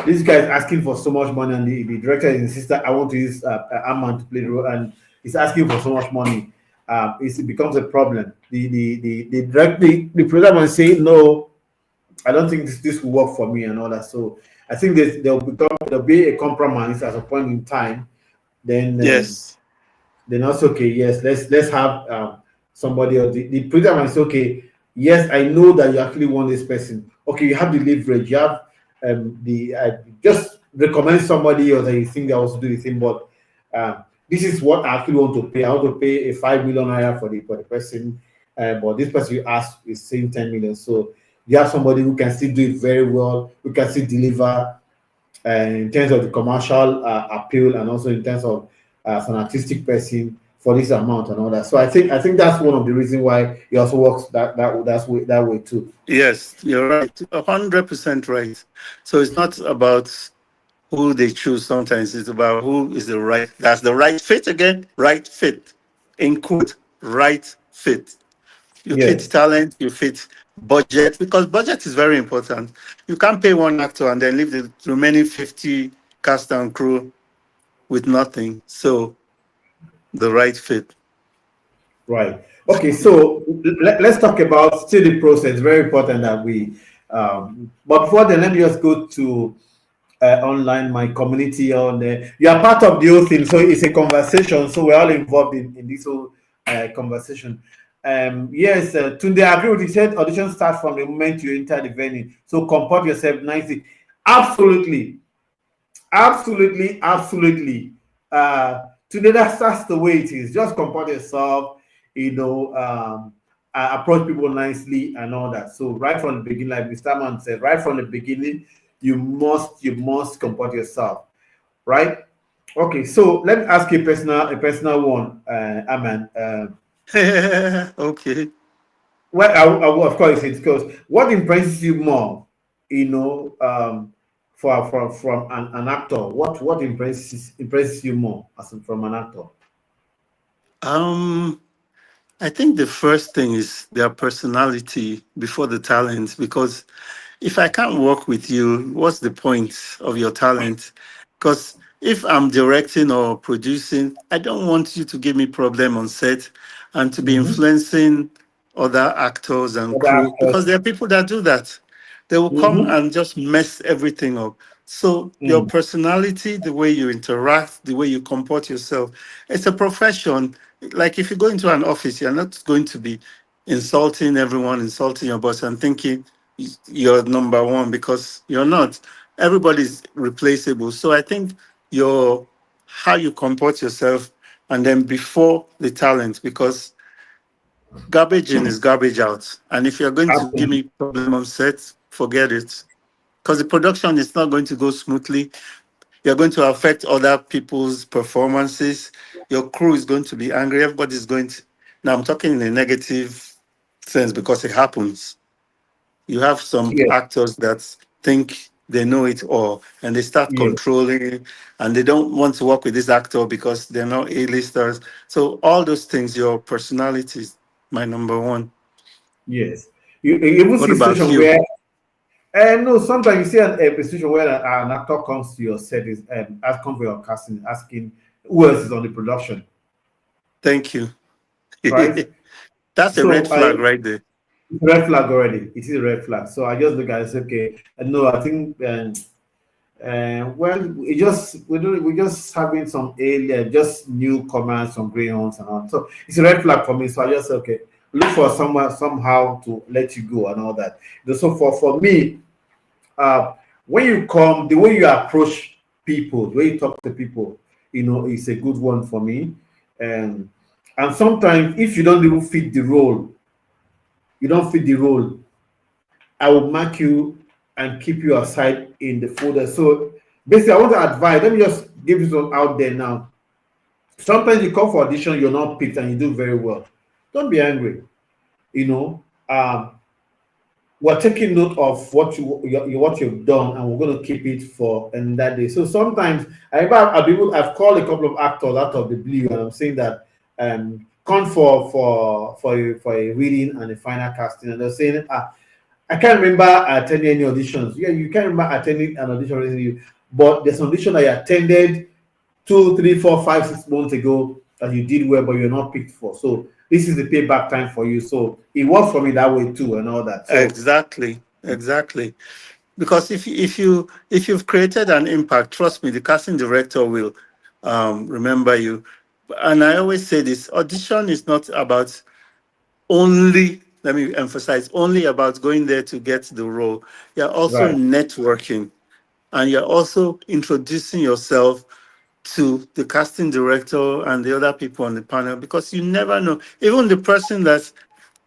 this guy is asking for so much money and the director is insisting, I want to use Armand to play the role and he's asking for so much money, it becomes a problem. The producer might say no, I don't think this will work for me and all that. So I think there'll be a compromise at a point in time. Then Yes. that's okay. Yes, let's have somebody else. The program is okay. Yes, I know that you actually want this person. Okay, you have the leverage. You have the just recommend somebody else that you think they also do the same. But this is what I actually want to pay. I want to pay a 5 million naira for the person, but this person you ask is saying 10 million. So you have somebody who can still do it very well, who can still deliver in terms of the commercial appeal and also in terms of as an artistic person for this amount and all that. So I think that's one of the reasons why it also works that way too. Yes, you're right. 100% right. So it's not about who they choose sometimes, it's about who is the right, that's the right fit again, right fit. In quote, right fit. You fit Yes. talent, you fit budget, because budget is very important. You can't pay one actor and then leave the remaining 50 cast and crew with nothing. So the right fit. Right. Okay. So let's talk about still the process. Very important that we. But before then, let me just go to online my community on there. You are part of the whole thing, so it's a conversation. So we're all involved in this whole conversation. Yes, Tunde, I agree with you. Said audition starts from the moment you enter the venue. So comport yourself nicely. Absolutely, absolutely, absolutely. Today, that's the way it is. Just comport yourself, approach people nicely and all that. So right from the beginning, like Mr. Man said, right from the beginning, you must comport yourself, right? Okay, so let me ask you a personal one, Aman. Okay. Well, of course, it's because what impresses you more, you know, from an actor? What impresses you more from an actor? Um, I think the first thing is their personality before the talent, because if I can't work with you, what's the point of your talent? Because if I'm directing or producing, I don't want you to give me problem on set and to be Mm-hmm. influencing other actors and Other crew, because actors. there are people that do that. They will come Mm-hmm. and just mess everything up. So your Mm. personality, the way you interact, the way you comport yourself, it's a profession. Like if you go into an office, you're not going to be insulting everyone, insulting your boss, and thinking you're number one, because you're not. Everybody's replaceable. So I think your how you comport yourself, and then before the talent, because garbage in is garbage out. And if you're going to give Absolutely. me problem on set, forget it. Because the production is not going to go smoothly. You're going to affect other people's performances. Your crew is going to be angry. Everybody's going to. Now, I'm talking in a negative sense because it happens. You have some Yes. actors that think they know it all and they start Yes. controlling, and they don't want to work with this actor because they're not A-listers. So, all those things, your personality is my number one. Yes. You even What see about situation you? where, no, sometimes you see a situation where an actor comes to your set, is asking for your casting, asking who else is on the production, Thank you. right? That's a red So flag right there. red flag already. It is a red flag. So I just look at it and say, okay, no, I think, well, we're just having some alien, just newcomers, some greyhounds and all. So it's a red flag for me. So I just say, okay, look for somewhere somehow to let you go and all that. So for me, uh, when you come, the way you approach people, the way you talk to people, is a good one for me. And and sometimes if you don't even fit the role, you don't fit the role, I will mark you and keep you aside in the folder. So basically, I want to advise. Let me just give you some out there now. Sometimes you come for audition, you're not picked, and you do very well. Don't be angry. You know, we're taking note of what you've done, and we're going to keep it for another day. So sometimes I've called a couple of actors out of the blue, and I'm saying that come for a reading and a final casting, and they're saying, I can't remember attending any auditions. Yeah, you can't remember attending an audition recently, but there's an audition that you attended 2, 3, 4, 5, 6 months ago that you did well, but you're not picked for. So this is the payback time for you. So it works for me that way too, and all that. So Exactly. Exactly. Because if you've created an impact, trust me, the casting director will remember you. And I always say this: audition is not about only. Let me emphasize: only about going there to get the role. You're also right, networking, and you're also introducing yourself to the casting director and the other people on the panel, because you never know. Even the person that's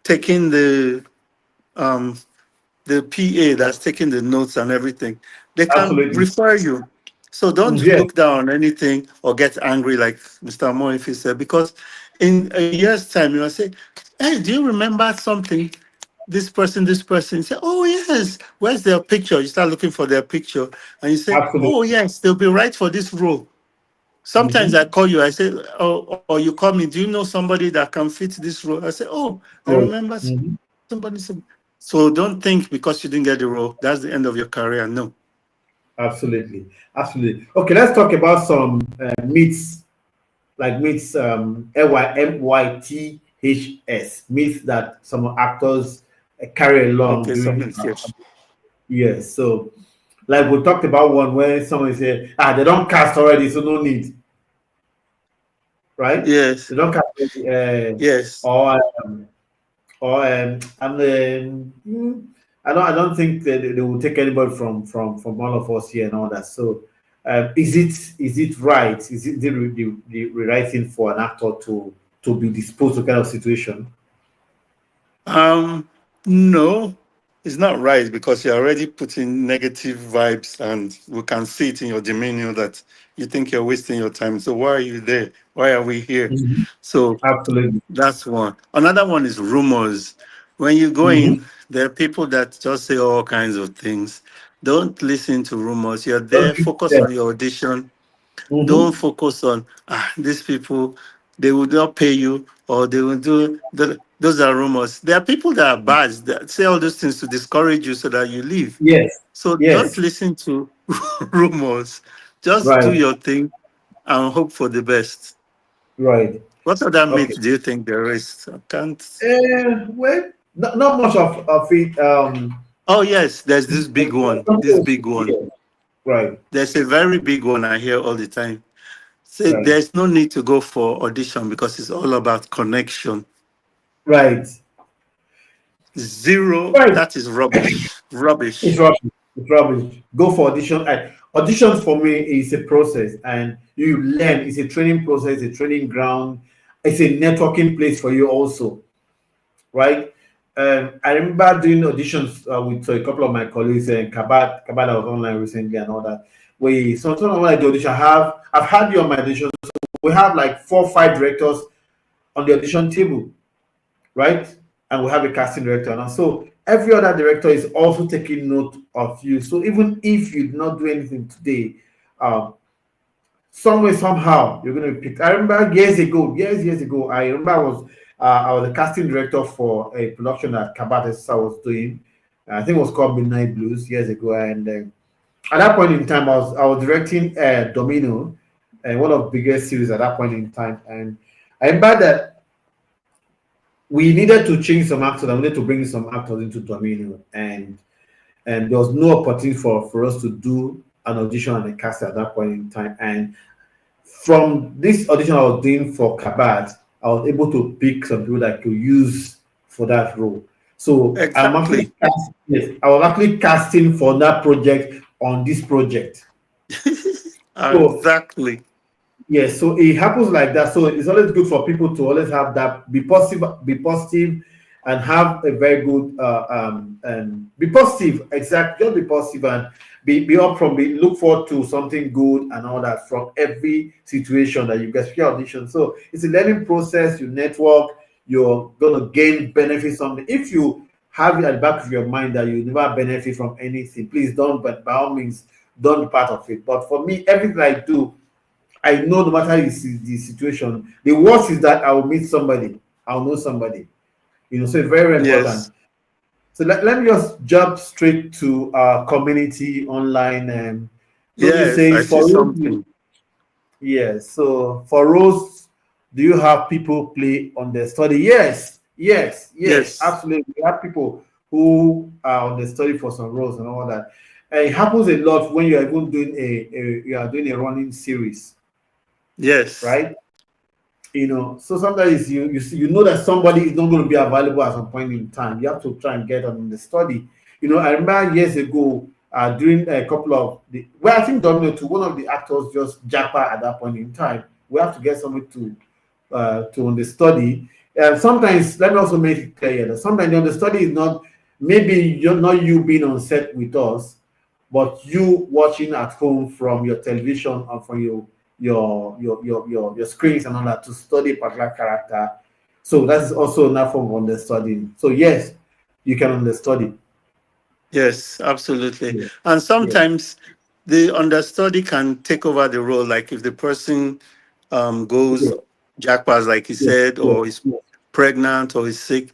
taking um, the PA that's taking the notes and everything, they can absolutely. refer you. So don't Yes, look down on anything or get angry like Mr. Omoefe said, because in a year's time, you'll say, hey, do you remember something? This person. Say, oh, yes, where's their picture? You start looking for their picture and you say, absolutely. oh, yes, they'll be right for this role. Sometimes I Mm-hmm. call you, I say, oh, or you call me, do you know somebody that can fit this role? I say, oh, I Oh, remember mhm. somebody said. So don't think because you didn't get the role, that's the end of your career. No. Absolutely, absolutely. Okay, let's talk about some myths. like myths, myths, myths that some actors carry along Okay, some during. yes. Yes, so like we talked about one where someone said, they don't cast already, so no need, right? Yes. They don't cast already, Yes. and then I don't think that they will take anybody from all of us here and all that. So, is it right? Is it the rewriting for an actor to be disposed to kind of situation? Um, no, it's not right because you're already putting negative vibes, and we can see it in your demeanor that you think you're wasting your time. So why are you there? Why are we here? Mhm. So Absolutely. that's one. Another one is rumors. When you go Mm-hmm. in, there are people that just say all kinds of things. Don't listen to rumors. You're there. Don't keep Focus there. on your audition. Don't Mm-hmm. focus on these people. They will not pay you, or they will do. Those are rumors. There are people that are bad that say all those things to discourage you so that you leave. Yes. So don't Yes. listen to rumors. Just do Right. your thing and hope for the best. Right. What other Okay. myth do you think there is? I can't. Well, not much of it. Oh yes, there's this big one. This big one. Yeah. Right. There's a very big one I hear all the time. Say Right. there's no need to go for audition because it's all about connection. Right. Zero. Right. That is rubbish. It's Rubbish. rubbish. It's rubbish. Go for audition. Auditions for me is a process, and you learn. It's a training process, a training ground. It's a networking place for you also, right? I remember doing auditions with a couple of my colleagues and Kabat I was online recently and all that. We sometimes when I do audition, I've had you on my audition. We have like 4 or 5 directors on the audition table, right? And we have a casting director. And so every other director is also taking note of you. So even if you did not do anything today, um, some way, somehow, you're going to be picked. I remember years ago, I was a casting director for a production that Kabates was doing. I think it was called Midnight Blues years ago. And at that point in time, I was directing Domino, and one of the biggest series at that point in time. And I remember that we needed to change some actors. I needed to bring some actors into Domino, and there was no opportunity for us to do an audition and a cast at that point in time. And from this audition I was doing for Kabat, I was able to pick some people that I could use for that role. So Exactly. yes, I was actually casting for that project on this project. So Exactly. yes, so it happens like that. So it's always good for people to always have that, be positive, and have a very good, be positive. Exactly, just be positive and be up from, look forward to something good and all that from every situation that you get your audition. So it's a learning process. You network, you're gonna gain benefits from it. If you have it at the back of your mind that you never benefit from anything, please don't. But by all means, don't be part of it. But for me, everything I do, I know no matter the situation, the worst is that I will meet somebody, I'll know somebody, so it's very, very important. Yes. So let me just jump straight to community online. And Tony Yes. I says, see something. yes, so for roles, do you have people play on the study? Yes, yes, yes, Yes. absolutely. We have people who are on the study for some roles and all that. And it happens a lot when you're even doing you are doing a running series, Yes. right? So sometimes you know that somebody is not going to be available at some point in time. You have to try and get on the study. I remember years ago, during a couple of I think Domino to one of the actors just japa at that point in time. We have to get somebody to on the study. And sometimes, let me also make it clear that sometimes on the study is not, maybe you're not you being on set with us, but you watching at home from your television or from your screens and all that to study a particular character. So that is also another form of understudying. So yes, you can understudy. Yes. Absolutely. Yeah. And Yeah. sometimes the understudy can take over the role. Like if the person goes Yeah. jackpot, like he Yes. said, Yes. or is Yes. pregnant or is sick.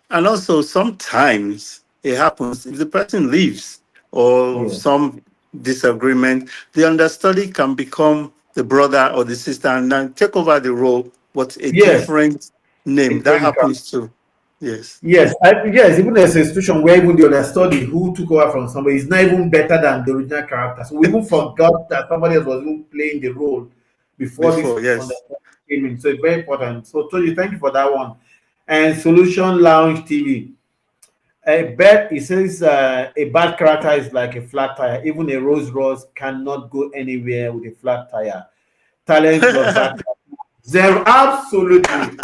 And also sometimes it happens if the person leaves or Yeah. some disagreement, the understudy can become the brother or the sister and then take over the role, but a Yes, different name. That different. happens too. Yes. Yes, yes, even there's a situation where even the understudy who took over from somebody is not even better than the original character. So we even forgot that somebody else was even playing the role before this Before, yes. understudy came in. So it's very important. So Tony, thank you for that one. And Solution Lounge TV. A bet it says a bad character is like a flat tire. Even a Rolls Royce cannot go anywhere with a flat tire. Talent plus bad character. Zero. Absolutely.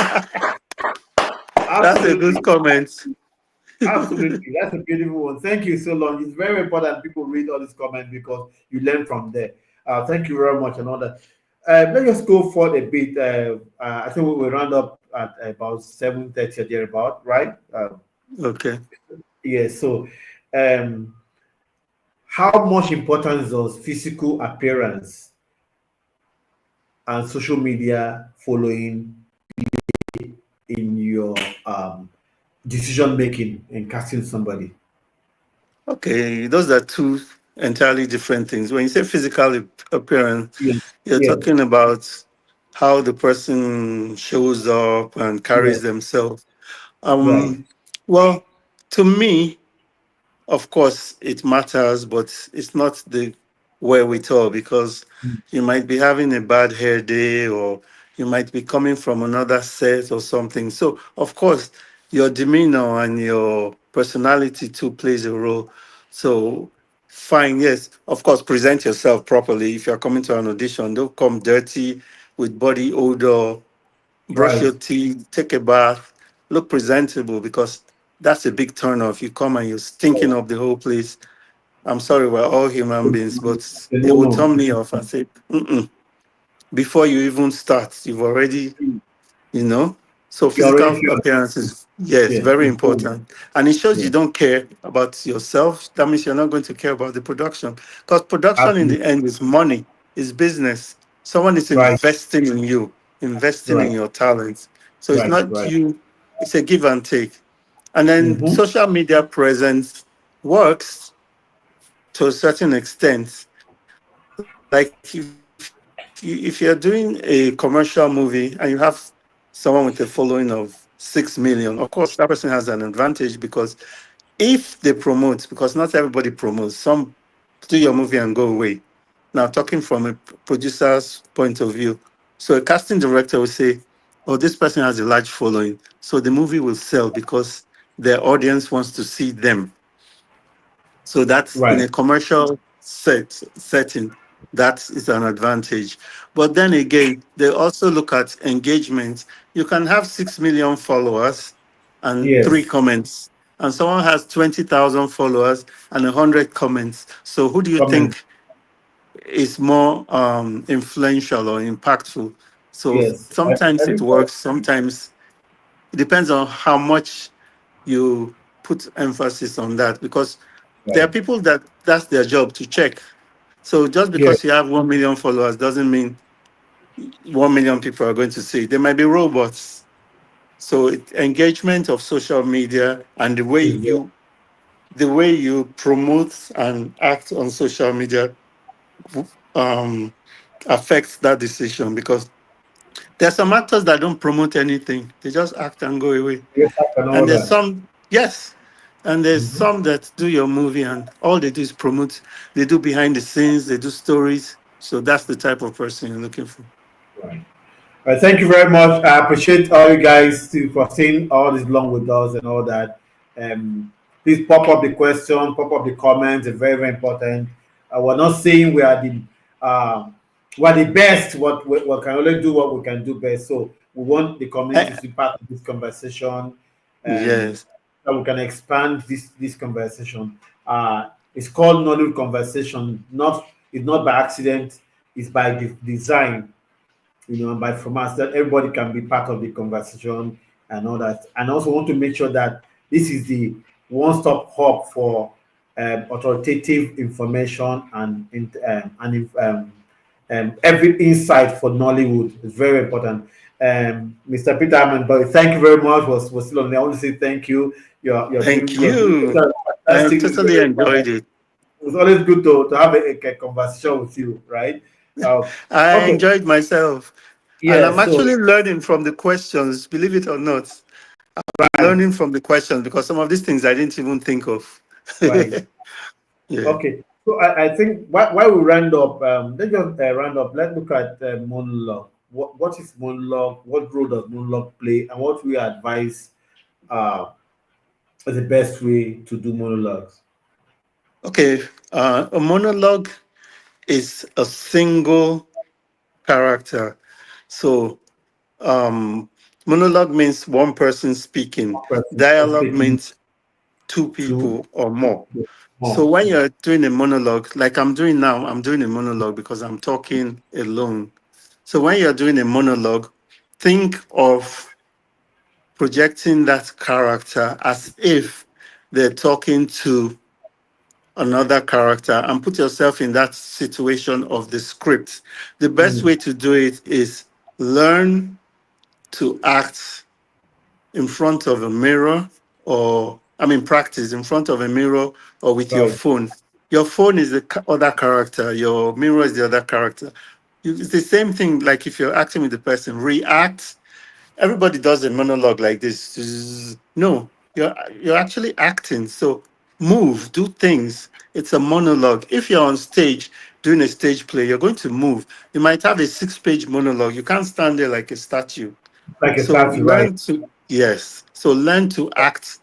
That's a good Absolutely. comment. Absolutely. That's a beautiful one. Thank you so much. It's very important people read all these comments because you learn from there. Thank you very much and all that. Let us go forward a bit. I think we will round up at about 7:30 or thereabout, right? Okay. Yeah. So, um, how much importance does physical appearance and social media following in your decision making in casting somebody? Okay, those are two entirely different things. When you say physical appearance, Yeah. you're Yeah. talking about how the person shows up and Yeah. carries themselves. Right. Well, to me, of course, it matters, but it's not the wherewithal because you might be having a bad hair day or you might be coming from another set or something. So, of course, your demeanor and your personality too plays a role. So, fine, yes, of course, present yourself properly. If you're coming to an audition, don't come dirty with body odor, brush Right. your teeth, take a bath, look presentable because that's a big turn off. You come and you're stinking up the whole place. I'm sorry, we're all human beings, but it No, will no. turn me off and say, mm-mm. Before you even start, you've already, you know. So You already physical feel appearance is, yes, yeah, very it's cool. important. And it shows Yeah, you don't care about yourself. That means you're not going to care about the production. Because production in absolutely. the end is money, is business. Someone is Right, investing in you, investing in right, your talents. So it's right, not right. you, it's a give and take. And then Mm-hmm. social media presence works to a certain extent. Like if you're doing a commercial movie and you have someone with a following of 6 million, of course that person has an advantage because if they promote, because not everybody promotes, some do your movie and go away. Now, talking from a producer's point of view, so a casting director will say, "Oh, this person has a large following, so the movie will sell because their audience wants to see them." So that's in Right. a commercial setting. That is an advantage. But then again, they also look at engagement. You can have 6 million followers and three Yes. comments, and someone has 20,000 followers and 100 comments. So who do you Comment. think is more influential or impactful? So Yes. I sometimes it think so. works. Sometimes it depends on how much you put emphasis on that because there are Right. people that that's their job to check. So just Yeah. because you have 1 million followers doesn't mean 1 million people are going to see it. They might be robots. So engagement of social media and Is there. the way you promote and act on social media um, affects that decision because there are some actors that don't promote anything. They just act and go away. Yes, I can And all there's that. some, yes, and there's Mm-hmm. some that do your movie and all they do is promote. They do behind the scenes, they do stories. So that's the type of person you're looking for. Right. Thank you very much. I appreciate all you guys for staying all this long with us and all that. Um, please pop up the question, pop up the comments. It's very, very important. We're not saying uh, we are the best. What can only do what we can do best. So we want the community Eh, to be part of this conversation, and yes, so we can expand this conversation. It's called Nollywood Conversation. Not it's not by accident. It's by design, and by from us that everybody can be part of the conversation and all that. And also want to make sure that this is the one-stop hub for authoritative information and every insight for Nollywood is very important. Mr. Peter Armand Boyo, thank you very much. Was still on there. I want to say thank you. thank You're doing you. I fantastic. totally enjoyed it. It's always good to have a conversation with you, right? Uh, I okay. enjoyed myself. And Yeah. I'm So actually learning from the questions, believe it or not. right. Learning from the questions because some of these things I didn't even think of. Right. Yeah. Okay. So I think why we round up. Let's just round up. Let's look at monologue. What is monologue? What role does monologue play? And what we advise uh, is the best way to do monologues? Okay. A monologue is a single character. So monologue means one person speaking. One person Dialogue speaking means two to people or more. So more. when you're doing a monologue, like I'm doing now, I'm doing a monologue because I'm talking alone. So when you're doing a monologue, think of projecting that character as if they're talking to another character and put yourself in that situation of the script. The best Mm, way to do it is learn to act in front of a mirror, or I mean practice in front of a mirror or with your right. phone. Your phone is the other character, your mirror is the other character. It's the same thing like if you're acting with the person, react. Everybody does a monologue like this. No, you're actually acting. So move, do things. It's a monologue. If you're on stage doing a stage play, you're going to move. You might have a 6 page monologue. You can't stand there like a statue. Like a So statue, right? learn to, yes. So learn to act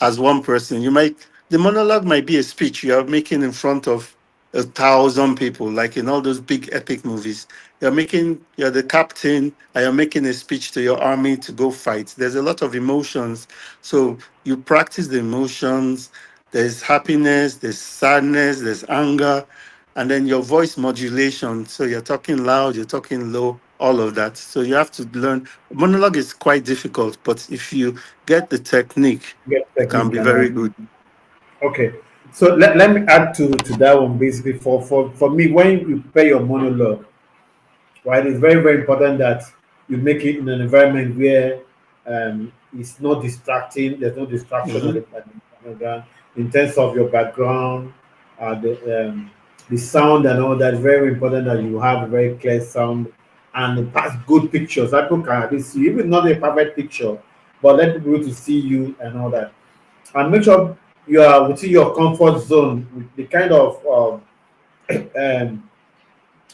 as one person. The monologue might be a speech you are making in front of 1,000 people, like in all those big epic movies. You're the captain and you're making a speech to your army to go fight. There's a lot of emotions. So you practice the emotions. There's happiness, there's sadness, there's anger, and then your voice modulation. So you're talking loud, you're talking low, all of that. So you have to learn. Monologue is quite difficult, but if you get the technique, Get you can technique be and all. very good. Okay. So let me add to that one basically for me when you prepare your monologue, right? It's very, very important that you make it in an environment where it's not distracting. There's no distraction Mhm. at the background in terms of your background, the sound and all that. It's very important that you have a very clear sound and pass good pictures. That people can at least see, even not a perfect picture, but let people be able to see you and all that. And make sure you are within your comfort zone with the kind of um,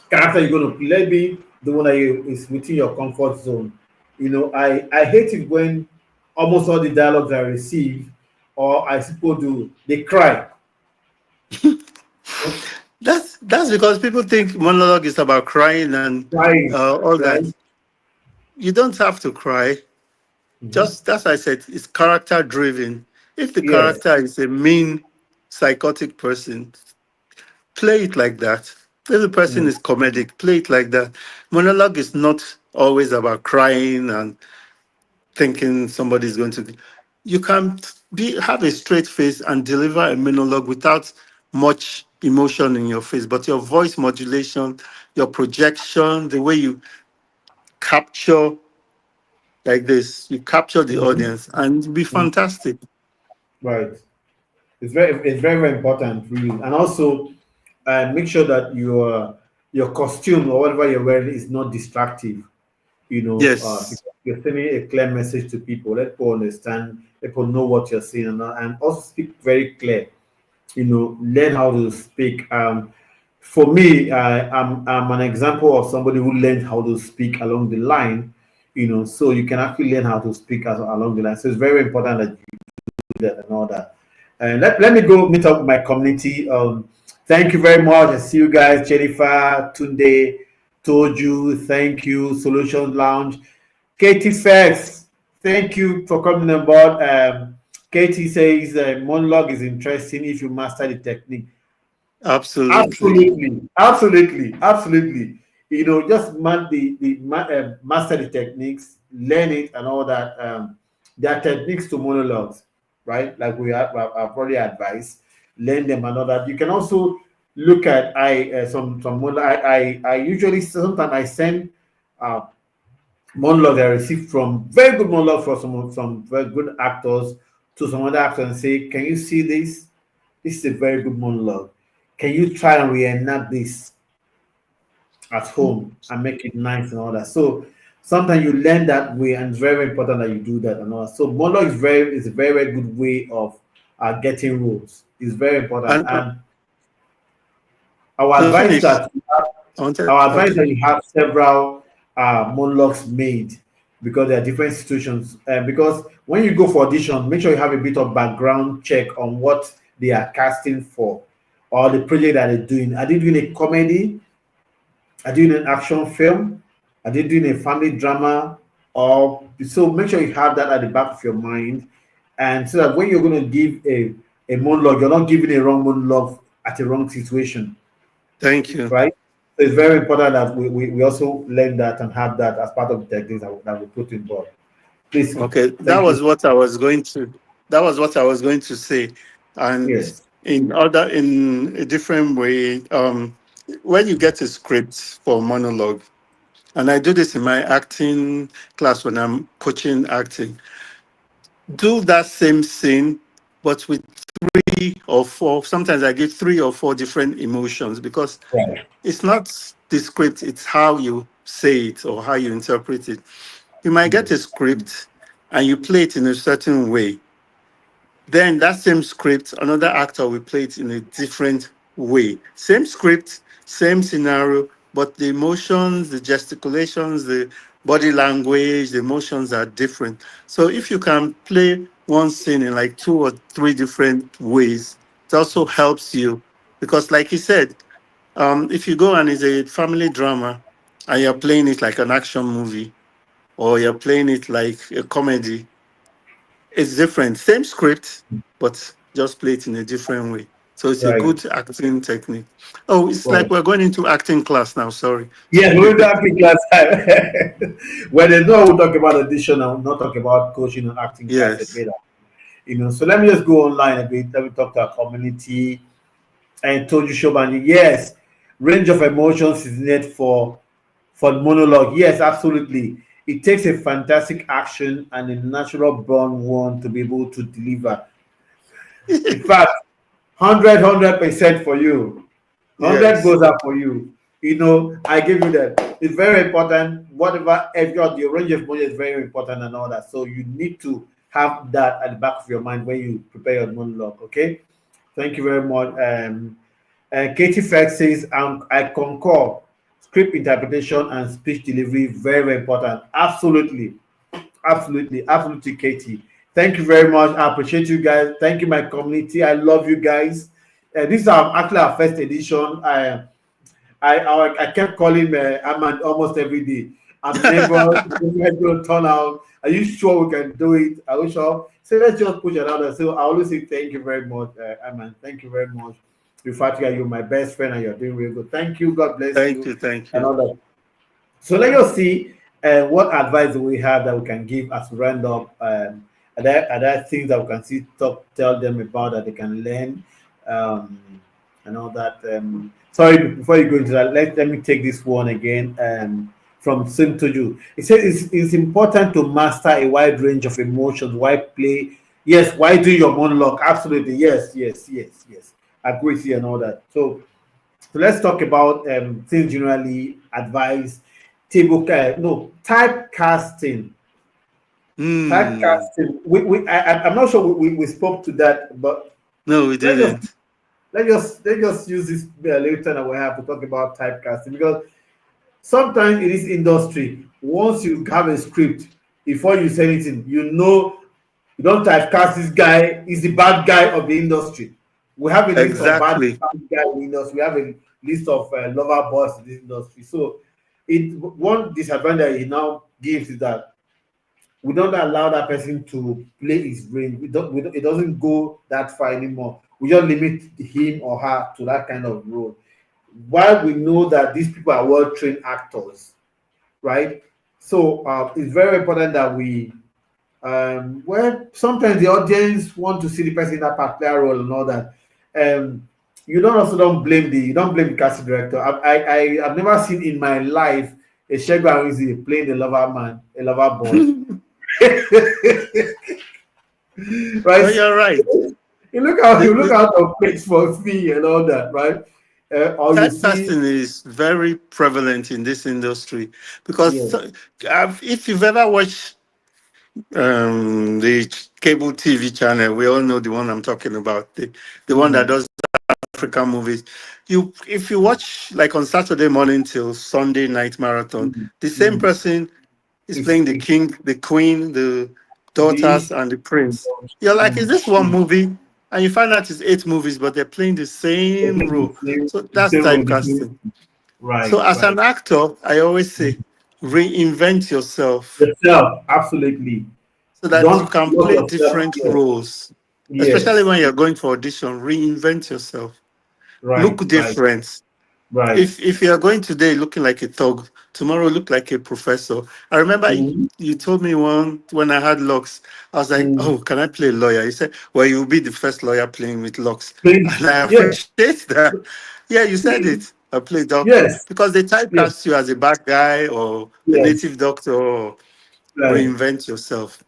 character you're going to play. Let be the one that is within your comfort zone. I hate it when almost all the dialogues I receive or I see people do, they cry. That's because people think monologue is about crying and Crying, all right? that. You don't have to cry. Hmm. Just that's why I said it's character driven. If the Yes. character is a mean, psychotic person, play it like that. If the person Mm. is comedic, play it like that. Monologue is not always about crying and thinking somebody's going to. You can have a straight face and deliver a monologue without much emotion in your face, but your voice modulation, your projection, the way you capture like this, you capture the Mhm. audience, and it'll be Mm. fantastic. Right. It's very, very important, really. And also, make sure that your costume or whatever you're wearing is not distractive. Yes. Because you're sending a clear message to people. Let people understand, let people know what you're saying, and also speak very clear. Learn how to speak. For me, I'm an example of somebody who learned how to speak along the line. So you can actually learn how to speak along the line. So it's very important that you do that and all that. And let me go meet up with my community. Thank you very much. I see you guys, Jennifer, Tunde, Toju, thank you, Solution Lounge. Katie Fex, thank you for coming on board. Katie says monologue is interesting if you master the technique. Absolutely. Absolutely, absolutely, absolutely. Just master the techniques, learn it, and all that. There are techniques to monologues, right? Like I've already advised, learn them and all that. You can also look at some I usually sometimes I send uh, monologue I received from very good monologue from some very good actors to some other actors and say, "Can you see this? This is a very good monologue. Can you try and reenact this?" at home and make it nice and all that. So sometimes you learn that way, and it's very important that you do that and all that. So monologue is a very good way of getting roles. It's very important, And and our to advice finish, that I wanted, our advice okay. that you have several monologues made because there are different situations. Because when you go for audition, make sure you have a bit of background check on what they are casting for or the project that they're doing. Are they doing a comedy? Are they doing an action film? Are they doing a family drama? Or so make sure you have that at the back of your mind, and so that when you're going to give a monologue, you're not giving a wrong monologue at a wrong situation, Thank you. right? So it's very important that we also learn that and have that as part of the techniques that we put in board. Please, Okay, that thank you. was what I was going to. That was what I was going to say, and Yes, in a different way. When you get a script for monologue, and I do this in my acting class when I'm coaching acting, do that same scene, but with three or four. Sometimes I give three or four different emotions because right, it's not the script; it's how you say it or how you interpret it. You might get a yes, script and you play it in a certain way. Then that same script, another actor will play it in a different way. Same script, same scenario, but the emotions, the gesticulations, the body language, the emotions are different. So if you can play one scene in like two or three different ways, it also helps you because, like you said, if you go and it's a family drama and you're playing it like an action movie or you're playing it like a comedy, it's different. Same script, but just play it in a different way. So it's a right, good acting technique. Oh, it's like right. we're going into acting class now. Sorry. Yes, we're going to acting class time. When there's no, we'll talk about audition and we'll not talk about coaching and acting class a Yes. bit. So let me just go online a bit. Let me talk to our community. And told you, Shobani, yes, range of emotions is needed for monologue. Yes, absolutely. It takes a fantastic action and a natural born one to be able to deliver. In fact, 100% for you. 100 Yes. goes up for you. I give you that. It's very important. Whatever, if your range of money is very important and all that. So you need to have that at the back of your mind when you prepare your monologue. Okay. Thank you very much. Katie Fex says, I concur. Script interpretation and speech delivery very important. Absolutely. Absolutely, Katie. Thank you very much. I appreciate you guys. Thank you, my community. I love you guys. This is actually our first edition. I kept calling Armand almost every day. I'm never going to turn out. Are you sure we can do it? Are you sure? So let's just push it out there. So I always say thank you very much, Armand. Thank you very much. In fact, you're my best friend and you're doing really good. Thank you. God bless Thank you. you. Thank And you. all that. So let us see what advice do we have that we can give as we round up. Are there things that we can see tell them about that they can learn um, and all that. Sorry, before you go into that, let me take this one again from Sim to you. It says it's important to master a wide range of emotions. Why play? Yes, why do your monologue? Absolutely, yes. I agree with you and all that. So let's talk about things generally advice table no typecasting. Hmm. Typecasting. I'm not sure we spoke to that, but No, we let's just didn't. let's just use this later that we have to talk about typecasting because sometimes in this industry, once you have a script, before you say anything, you don't typecast this guy. He's the bad guy of the industry. We have a list of Exactly. bad guys in the industry. We have a list of lover boys in this industry. So, one disadvantage it now gives is that we don't allow that person to play his range. It doesn't go that far anymore. We just limit him or her to that kind of role. While we know that these people are well trained actors, right? So it's very important that well, sometimes the audience want to see the person in that particular role and all that. Um, you don't blame the casting director. I've never seen in my life a Shega Rizzi playing a lover man, a lover boy, right? Oh, you're right. You look out The, you look the, out of place for me and all that, right? or you see, Typecasting is very prevalent in this industry because yes, if you've ever watched the cable TV channel, we all know the one I'm talking about, the one that mm, does African movies. If you watch like on Saturday morning till Sunday night marathon, mm, the same mm, person is it's, playing the it's king, the queen, the daughters, this, and the prince. You're like, is this one mm, movie? And you find out it's 8 movies, but they're playing the same role. So the that's same role, the same, typecasting. So right, as right. an actor, I always say, reinvent yourself Yourself, absolutely. so that you Don't can lock play yourself. different Yes, roles, especially yes, when you're going for audition. Reinvent yourself. right, Look right, different. right. If you're going today looking like a thug, tomorrow look like a professor. I remember Mm, you told me one when I had locks. I was like, mm. "Oh, can I play a lawyer?" You said, "Well, you'll be the first lawyer playing with locks," Please, and I yes, appreciate that. Yeah, you said please, it. I play doctor yes, because they yes, typecast you as a bad guy or a yes, native doctor. Or right. reinvent yourself.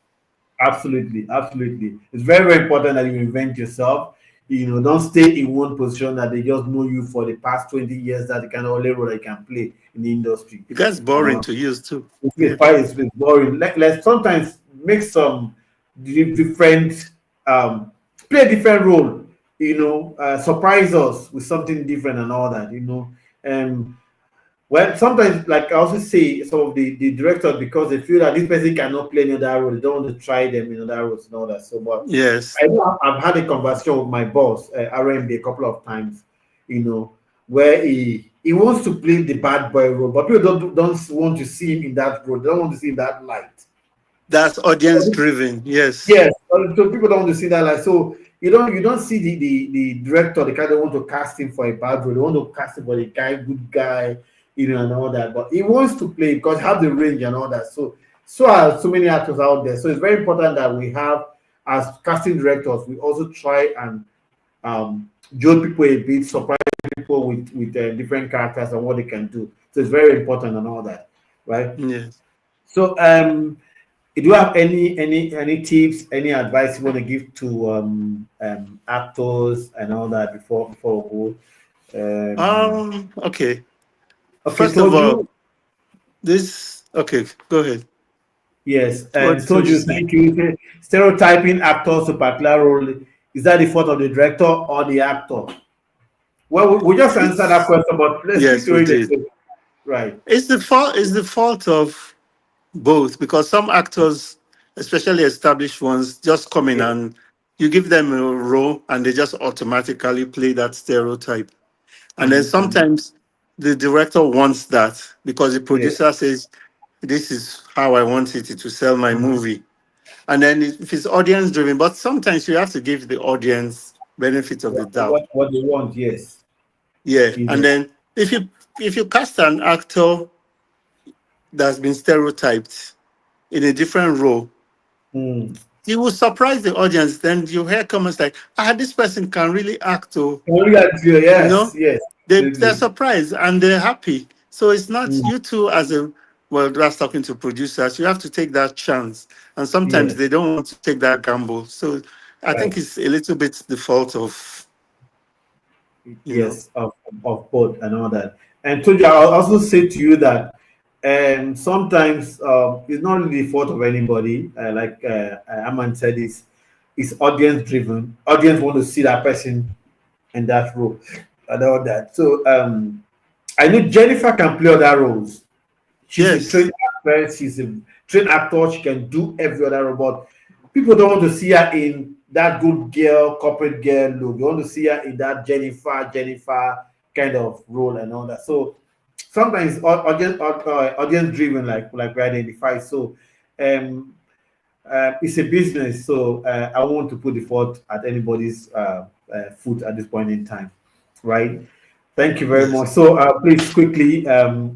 Absolutely, absolutely. It's very, very important that you invent yourself. Don't stay in one position that they just know you for the past 20 years that the kind of only role I can play in the industry. It gets And boring to use too. it's Yeah. quite it's boring. Let's sometimes make some different um play a different role, surprise us with something different and all that. Well, sometimes, like I also say, some of the directors, because they feel that this person cannot play any other role, they don't want to try them in other roles and all that. So, but Yes. I know I've had a conversation with my boss, RMB, a couple of times, where he wants to play the bad boy role, but people don't want to see him in that role. They don't want to see him in that light. That's audience driven. Yes. Yes, so people don't want to see that. Like, so you don't see the director, the guy, they want to cast him for a bad role. They want to cast him for the guy, good guy, and all that. But he wants to play because he have the range and all that. So are so many actors out there. So it's very important that we have, as casting directors, we also try and jolt people a bit, surprise people with different characters and what they can do. So it's very important and all that, right? Yes. So do you have any tips, any advice you want to give to actors and all that before we go? Okay. Okay, First of told all, you. this okay, go ahead. Yes, What and did told you you. say? Thank you. Stereotyping actors to particular role, is that the fault of the director or the actor? Well, we just answered that It's question, but let's speak yes, to we it did. again. Right. It's the fault of both because some actors, especially established ones, just come in Yeah. and you give them a role and they just automatically play that stereotype. And then Mm-hmm. sometimes the director wants that because the Yeah. producer says, "This is how I want it to sell my Mhm. movie." And then if it's audience driven, but sometimes you have to give the audience benefit of the doubt. What they want? Yes. Yeah. You And know. then if you cast an actor that's been stereotyped in a different role, Mm. you will surprise the audience. Then you hear comments like, this person can really act, oh, Only at you. you Yes. know, Yes. they're Absolutely. surprised and they're happy. So it's not Mm. you two as a, well, that's talking to producers. You have to take that chance. And sometimes Yes. they don't want to take that gamble. So I think Right. it's a little bit the fault of, you know, Yes, of both and all that. And Toja, I'll also say to you that sometimes it's not really the fault of anybody. Like Aman said, it's audience driven. Audience want to see that person in that role and all that. So I know Jennifer can play other roles. She's a yes, trained actress. She's a trained actor. She can do every other role. But people don't want to see her in that good girl, corporate girl look. They want to see her in that Jennifer kind of role and all that. So sometimes audience driven, like we identify. So um, it's a business. So I won't want to put the fault at anybody's foot at this point in time, right? Thank you very yes. much. So please quickly,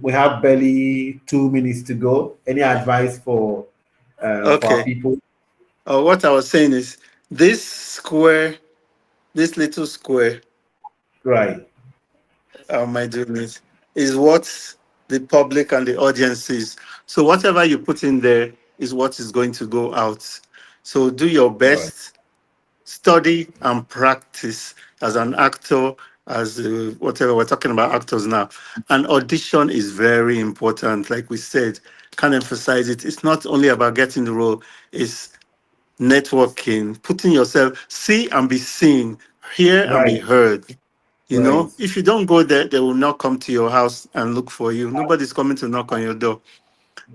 we have barely 2 minutes to go. Any advice for our Okay. people? What I was saying is this square, this little square, Right, how am I doing it, is what the public and the audience sees. So whatever you put in there is what is going to go out. So do your right, best, study and practice as an actor, as whatever we're talking about actors now. And audition is very important. Like we said, can't emphasize it. It's not only about getting the role, it's networking, putting yourself, see and be seen, hear and be Right, heard. right, If you don't go there, they will not come to your house and look for you. Nobody's coming to knock on your door.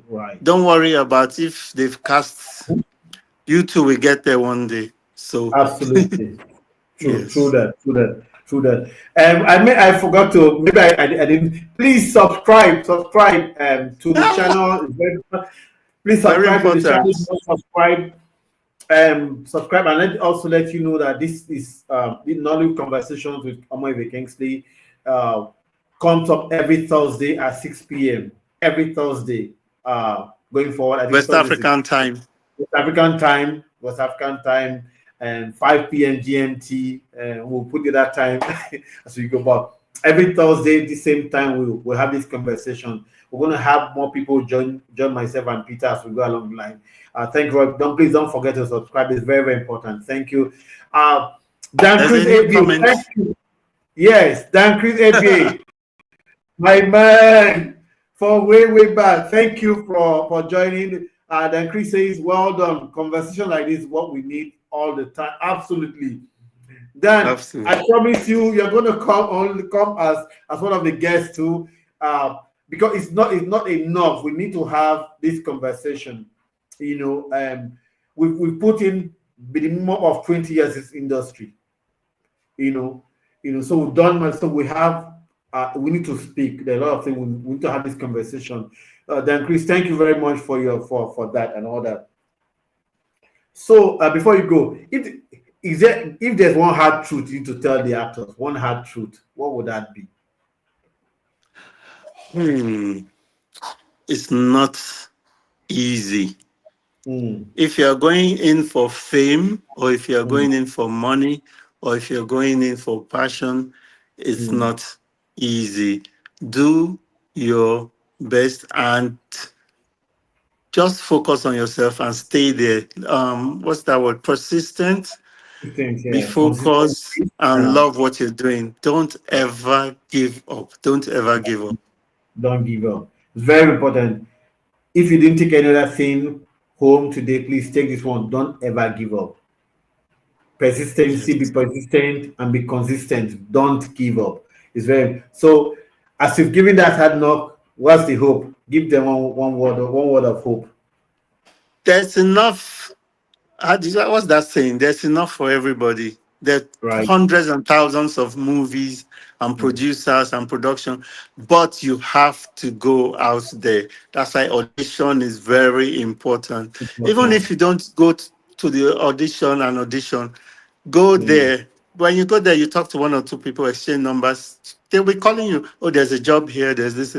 right. Don't worry about if they've cast you two will get there one day. So Absolutely. True yes. that, true that, true that. I forgot to, maybe I didn't. Please subscribe to the Ah, channel. Please very subscribe to the channel. If you important. don't subscribe, subscribe, and also let you know that this is the Nollywood Conversations with Omoefe Kingsley. Uh, Comes up every Thursday at 6 p.m. Every Thursday. Going forward, I think West Thursday is African time. West African time, and 5 p.m. GMT. We'll put it that time as we go. But every Thursday, the same time, we'll have this conversation. We're going to have more people join myself and Peter as we go along the line. Thank you, Rob. Please don't forget to subscribe. It's very, very important. Thank you. Dan There's Chris a new ABA, thank comment. you. Yes, Dan Chris ABA, my man, for way back. Thank you for joining. Then Chris says, "Well done. Conversation like this is what we need all the time." Absolutely. Dan, Absolutely. I promise you, you're going to come as one of the guests too, because it's not enough. We need to have this conversation. You know, we've put in minimum of 20 years in this industry. You know, so we've done much. So we need to speak. There are a lot of things we need to have this conversation. Then Chris, thank you very much for for that and all that. So before you go, if there's one hard truth you need to tell the actors, one hard truth, what would that be? Hmm. It's not easy. Mm, If you're going in for fame, or if you're mm, going in for money, or if you're going in for passion, it's mm. not easy. Do your best and just focus on yourself and stay there. What's that word? Persistent. Things, Be yeah, focused consistency. and love what you're doing. Don't ever give up. Don't ever give up. Don't give up. It's very important. If you didn't take another thing home today, please take this one. Don't ever give up. Persistency, be Yes. persistent and be consistent. Don't give up. It's very so. As you've given that hard knock, what's the hope? Give them one word of hope. There's enough. What's that saying? There's enough for everybody. There are Right. hundreds and thousands of movies and Mm. producers and production, but you have to go out there. That's why audition is very important. Even Important. if you don't go to the audition, go Mm. there. When you go there, you talk to one or two people, exchange numbers. They'll be calling you. Oh, there's a job here. There's this.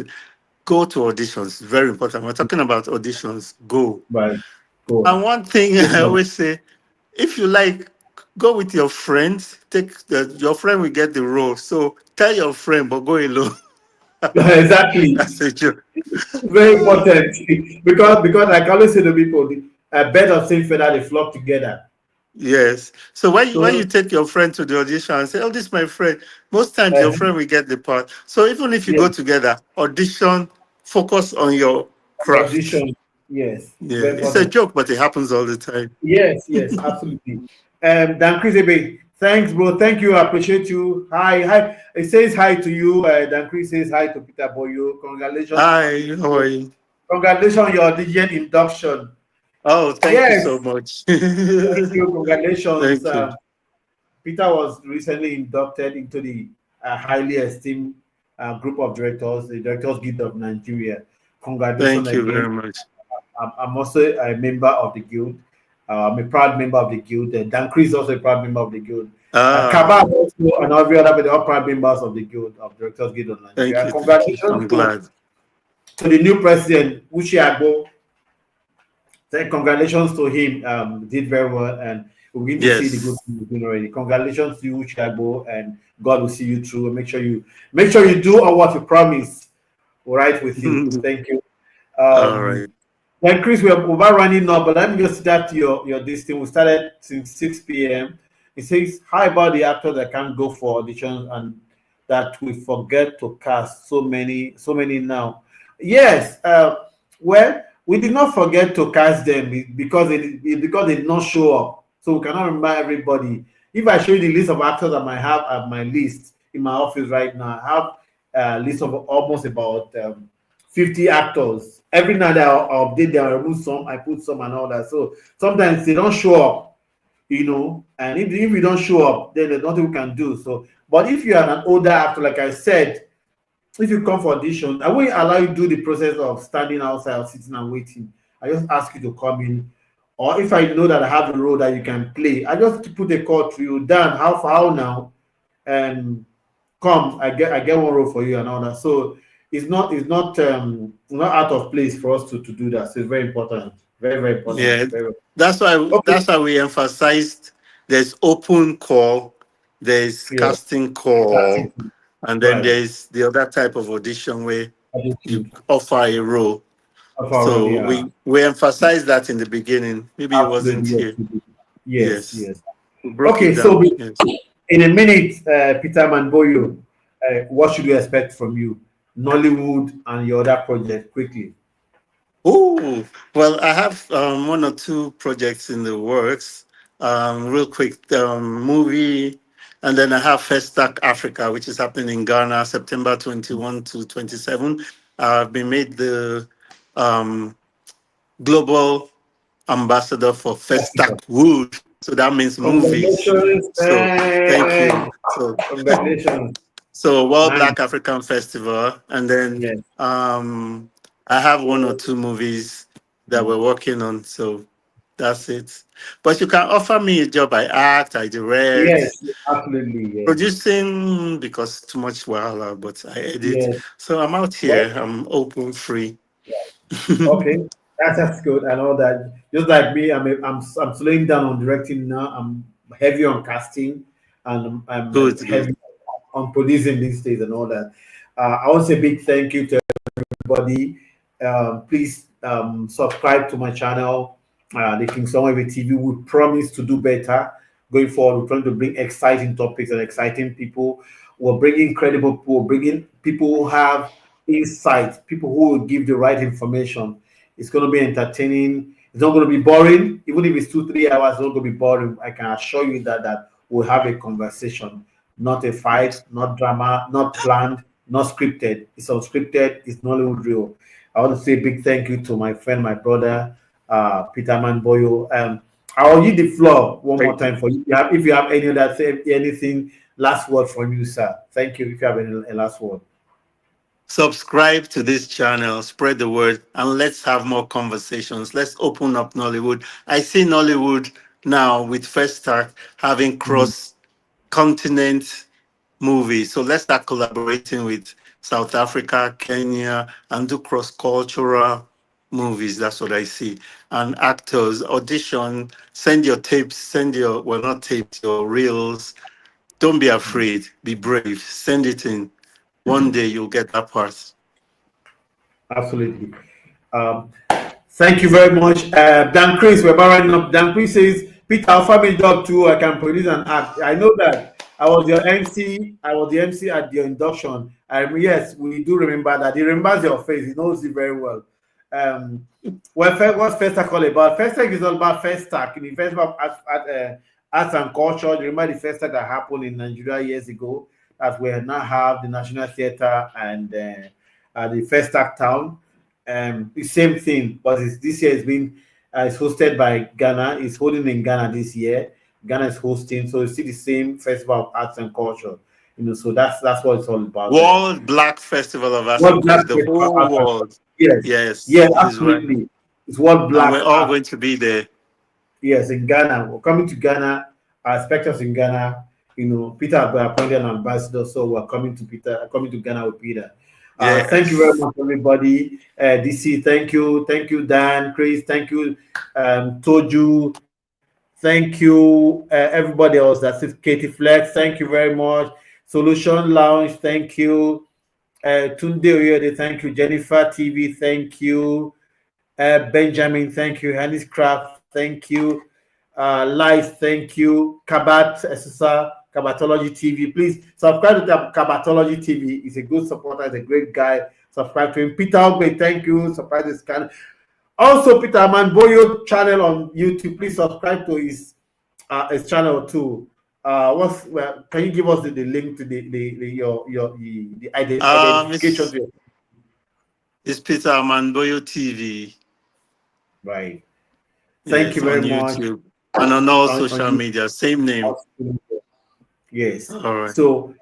Go to auditions. Very important. We're talking about auditions. Go. Right. Go. And one thing Take I note. always say, if you like, go with your friends. Your friend will get the role. So tell your friend, but go alone. Exactly. That's a joke. Very important. Because like I always say to people, a bed of same feather they flock together. Yes. So when So you take your friend to the audition and say, "Oh, this is my friend," most times your uh, friend will get the part. So even if you yes, go together, audition, focus on your the craft. audition. Yes, Yeah, very it's a important. joke, but it happens all the time. Yes, absolutely. Dan Chris Ebe, thanks, bro. Thank you. I appreciate you. Hi. It says hi to you. Dan Chris says hi to Peter Boyo. Hi, how are you? Congratulations on your DGN induction. Oh, thank you Yes, so much. thank you. Congratulations. Thank you. Peter was recently inducted into the highly esteemed group of directors, the Directors Guild of Nigeria. Congratulations Thank you again. very much. I'm also a member of the guild. I'm a proud member of the guild. Dan Chris is also a proud member of the guild. Ah, Kaba also and every other, but they're all proud members of the guild of Directors Guild of thank Nigeria. And you. Thank you. congratulations I'm glad. to the new president, Uche Agbo. Congratulations to him. Did very well, and we're going to see the good Yes. things he's doing already. Congratulations to you, Uche Agbo, and God will see you through. Make sure you do all what you promise. Right with you. Thank you. All Um, right. Then Chris, we're about running up, but let me just start your this thing. We started since 6 p.m. It says, "How about the actors that can't go for auditions and that we forget to cast so many now. Yes, well, we did not forget to cast them because they did not show up. So we cannot remember everybody. If I show you the list of actors that I have at my list in my office right now, I have a list of almost about 50 actors. Every night I'll update them, I remove some, I put some and all that. So sometimes they don't show up, and if you don't show up, then there's nothing we can do. So, but if you are an older actor, like I said, if you come for audition, I won't allow you to do the process of standing outside or sitting and waiting. I just ask you to come in. Or if I know that I have a role that you can play, I just put a call to you. Dan, how far now? And come, I get one role for you and all that. So it's not out of place for us to do that. So it's very important. Very, very important. Yeah, Very okay. that's why we emphasized there's open call, there's Yeah. casting That's call, it. and then Right. there's the other type of audition where you Audition. offer a role. Of our role, So yeah. we emphasized that in the beginning. Maybe it wasn't Absolutely. Yes. here. We do. Yes. Yes, Yes. we broke it Okay. So down. Yes. in a minute, Peter Armand Boyo, what should we expect from you? Nollywood and your other project quickly. Oh, well, I have one or two projects in the works. Real quick, movie, and then I have First Stack Africa, which is happening in Ghana, September 21 to 27. I've been made the um, global ambassador for First Stack Wood, so that means movies. Congratulations. So thank you. So Congratulations. World Nice. Black African Festival, and then Yes. I have one or two movies that Mm. we're working on. So that's it. But you can offer me a job. I act, I direct, Yes. Absolutely. Yes. producing because too much wahala, but I edit. Yes. So I'm out Well, here. I'm open, free. okay. That's good. I know that. Just like me, I'm slowing down on directing now. I'm heavy on casting, and I'm Good, good. heavy on producing these days and all that. I want to say a big thank you to everybody. Please subscribe to my channel, the King Omoefe TV. We promise to do better going forward. We're trying to bring exciting topics and exciting people. We're bringing credible people, we're bringing people who have insight, people who will give the right information. It's going to be entertaining. It's not going to be boring. Even if it's 2 3 hours, it's not going to be boring. I can assure you that we'll have a conversation, not a fight, not drama, not planned, not scripted. It's unscripted. It's Nollywood real. I want to say a big thank you to my friend, my brother, Peter Armand Boyo. I'll give the floor one more Thank time you. for you. If you have any other say anything, last word from you, sir. Thank you. If you have any a last word. Subscribe to this channel, spread the word, and let's have more conversations. Let's open up Nollywood. I see Nollywood now with First Start having Mm. cross continent movies. So let's start collaborating with South Africa, Kenya, and do cross cultural movies. That's what I see. And actors, audition, send your tapes, send your, well, not tapes, your reels. Don't be afraid, be brave, send it in. One day you'll get that part. Absolutely. Um, Thank you very much. Dan Chris, we're about running up. Dan Chris says, Peter, offer me job too. I can produce and act. I know that. I was your MC. I was the MC at your induction. Yes, we do remember that. He remembers your face. He knows you very well. Um, what's Festac all about? Festac is all about Festac. In the Festival of Arts and Culture. You remember the Festac that happened in Nigeria years ago? That we now have the National Theatre and the Festac Town. The same thing, but this year it's hosted by Ghana. It's holding in Ghana this year. Ghana is hosting, so you see the same Festival of Arts and Culture. So that's what it's all about there. World Black Festival of Arts What and Black Culture, the Festival of whole Arts and Culture? world. Yes, Yes, yes, this is right. absolutely. It's what And we're Black all Art. going to be there. Yes, in Ghana. We're coming to Ghana. I expect us in Ghana. Peter has been appointed an ambassador, so we're coming to Ghana with Peter. Thank you very Yes. much, everybody. DC, thank you, Dan, Chris, thank you, Toju, thank you, everybody else. That's it, Katie Flex, thank you very much. Solution Lounge, thank you. Tunde Oyede, thank you. Jennifer TV, thank you. Benjamin, thank you. Hannis Craft, thank you. Life, thank you. Kabat Esesa, Kabatology TV. Please subscribe to the Kabatology TV. He's a good supporter. He's a great guy. Subscribe to him. Peter Ogbe, thank you. Subscribe to this channel. Also, Peter Armand Boyo channel on YouTube. Please subscribe to his channel too. Can you give us the link to the identification It's to your Peter Armand Boyo TV. right? Thank Yes, you on very much. YouTube and on all On social media, same name. Yes. All right. So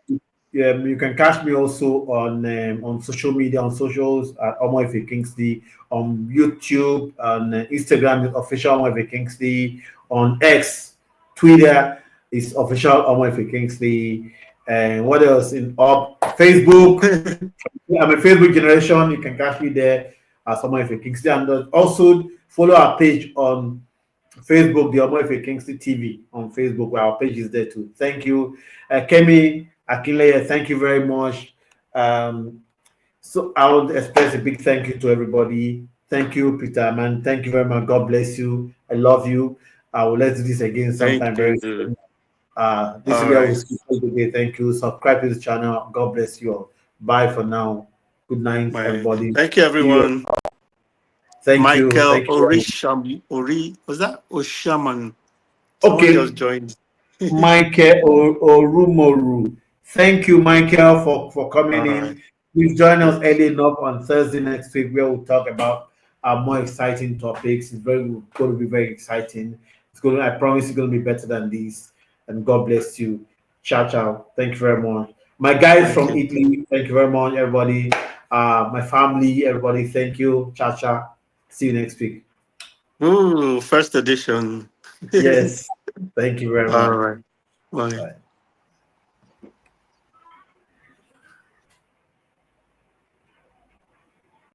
you can catch me also on social media, on socials at Omoefe Kingsley, on YouTube, on Instagram is official Omoefe Kingsley, on X, Twitter is official Omoefe Kingsley, and what else in Facebook? I'm a Facebook generation. You can catch me there as Omoefe Kingsley, and also follow our page on Facebook, the Omoefe Kingsley TV on Facebook, where our page is there too. Thank you. Kemi Akinleye, thank you very much. So I would express a big thank you to everybody. Thank you, Peter, man. Thank you very much. God bless you. I love you. Let's do this again Thank sometime very you. soon. This is All where we right. speak today. Thank you. Subscribe to this channel. God bless you all. Bye for now. Good night, Bye. everybody. Thank you, See you. everyone. Thank you. Michael Thank you. Was that Oshaman? Someone just Okay. joined. Michael Orumoru. Thank you, Michael, for coming All right. in. Please join us early enough on Thursday next week where we'll talk about more exciting topics. It's going to be very exciting. I promise it's going to be better than this. And God bless you. Ciao, ciao. Thank you very much. My guys Thank from you. Italy, thank you very much, everybody. My family, everybody, thank you. Ciao, ciao. See you next week. Ooh, first edition. Yes. Thank you very All much. right. Bye. Bye.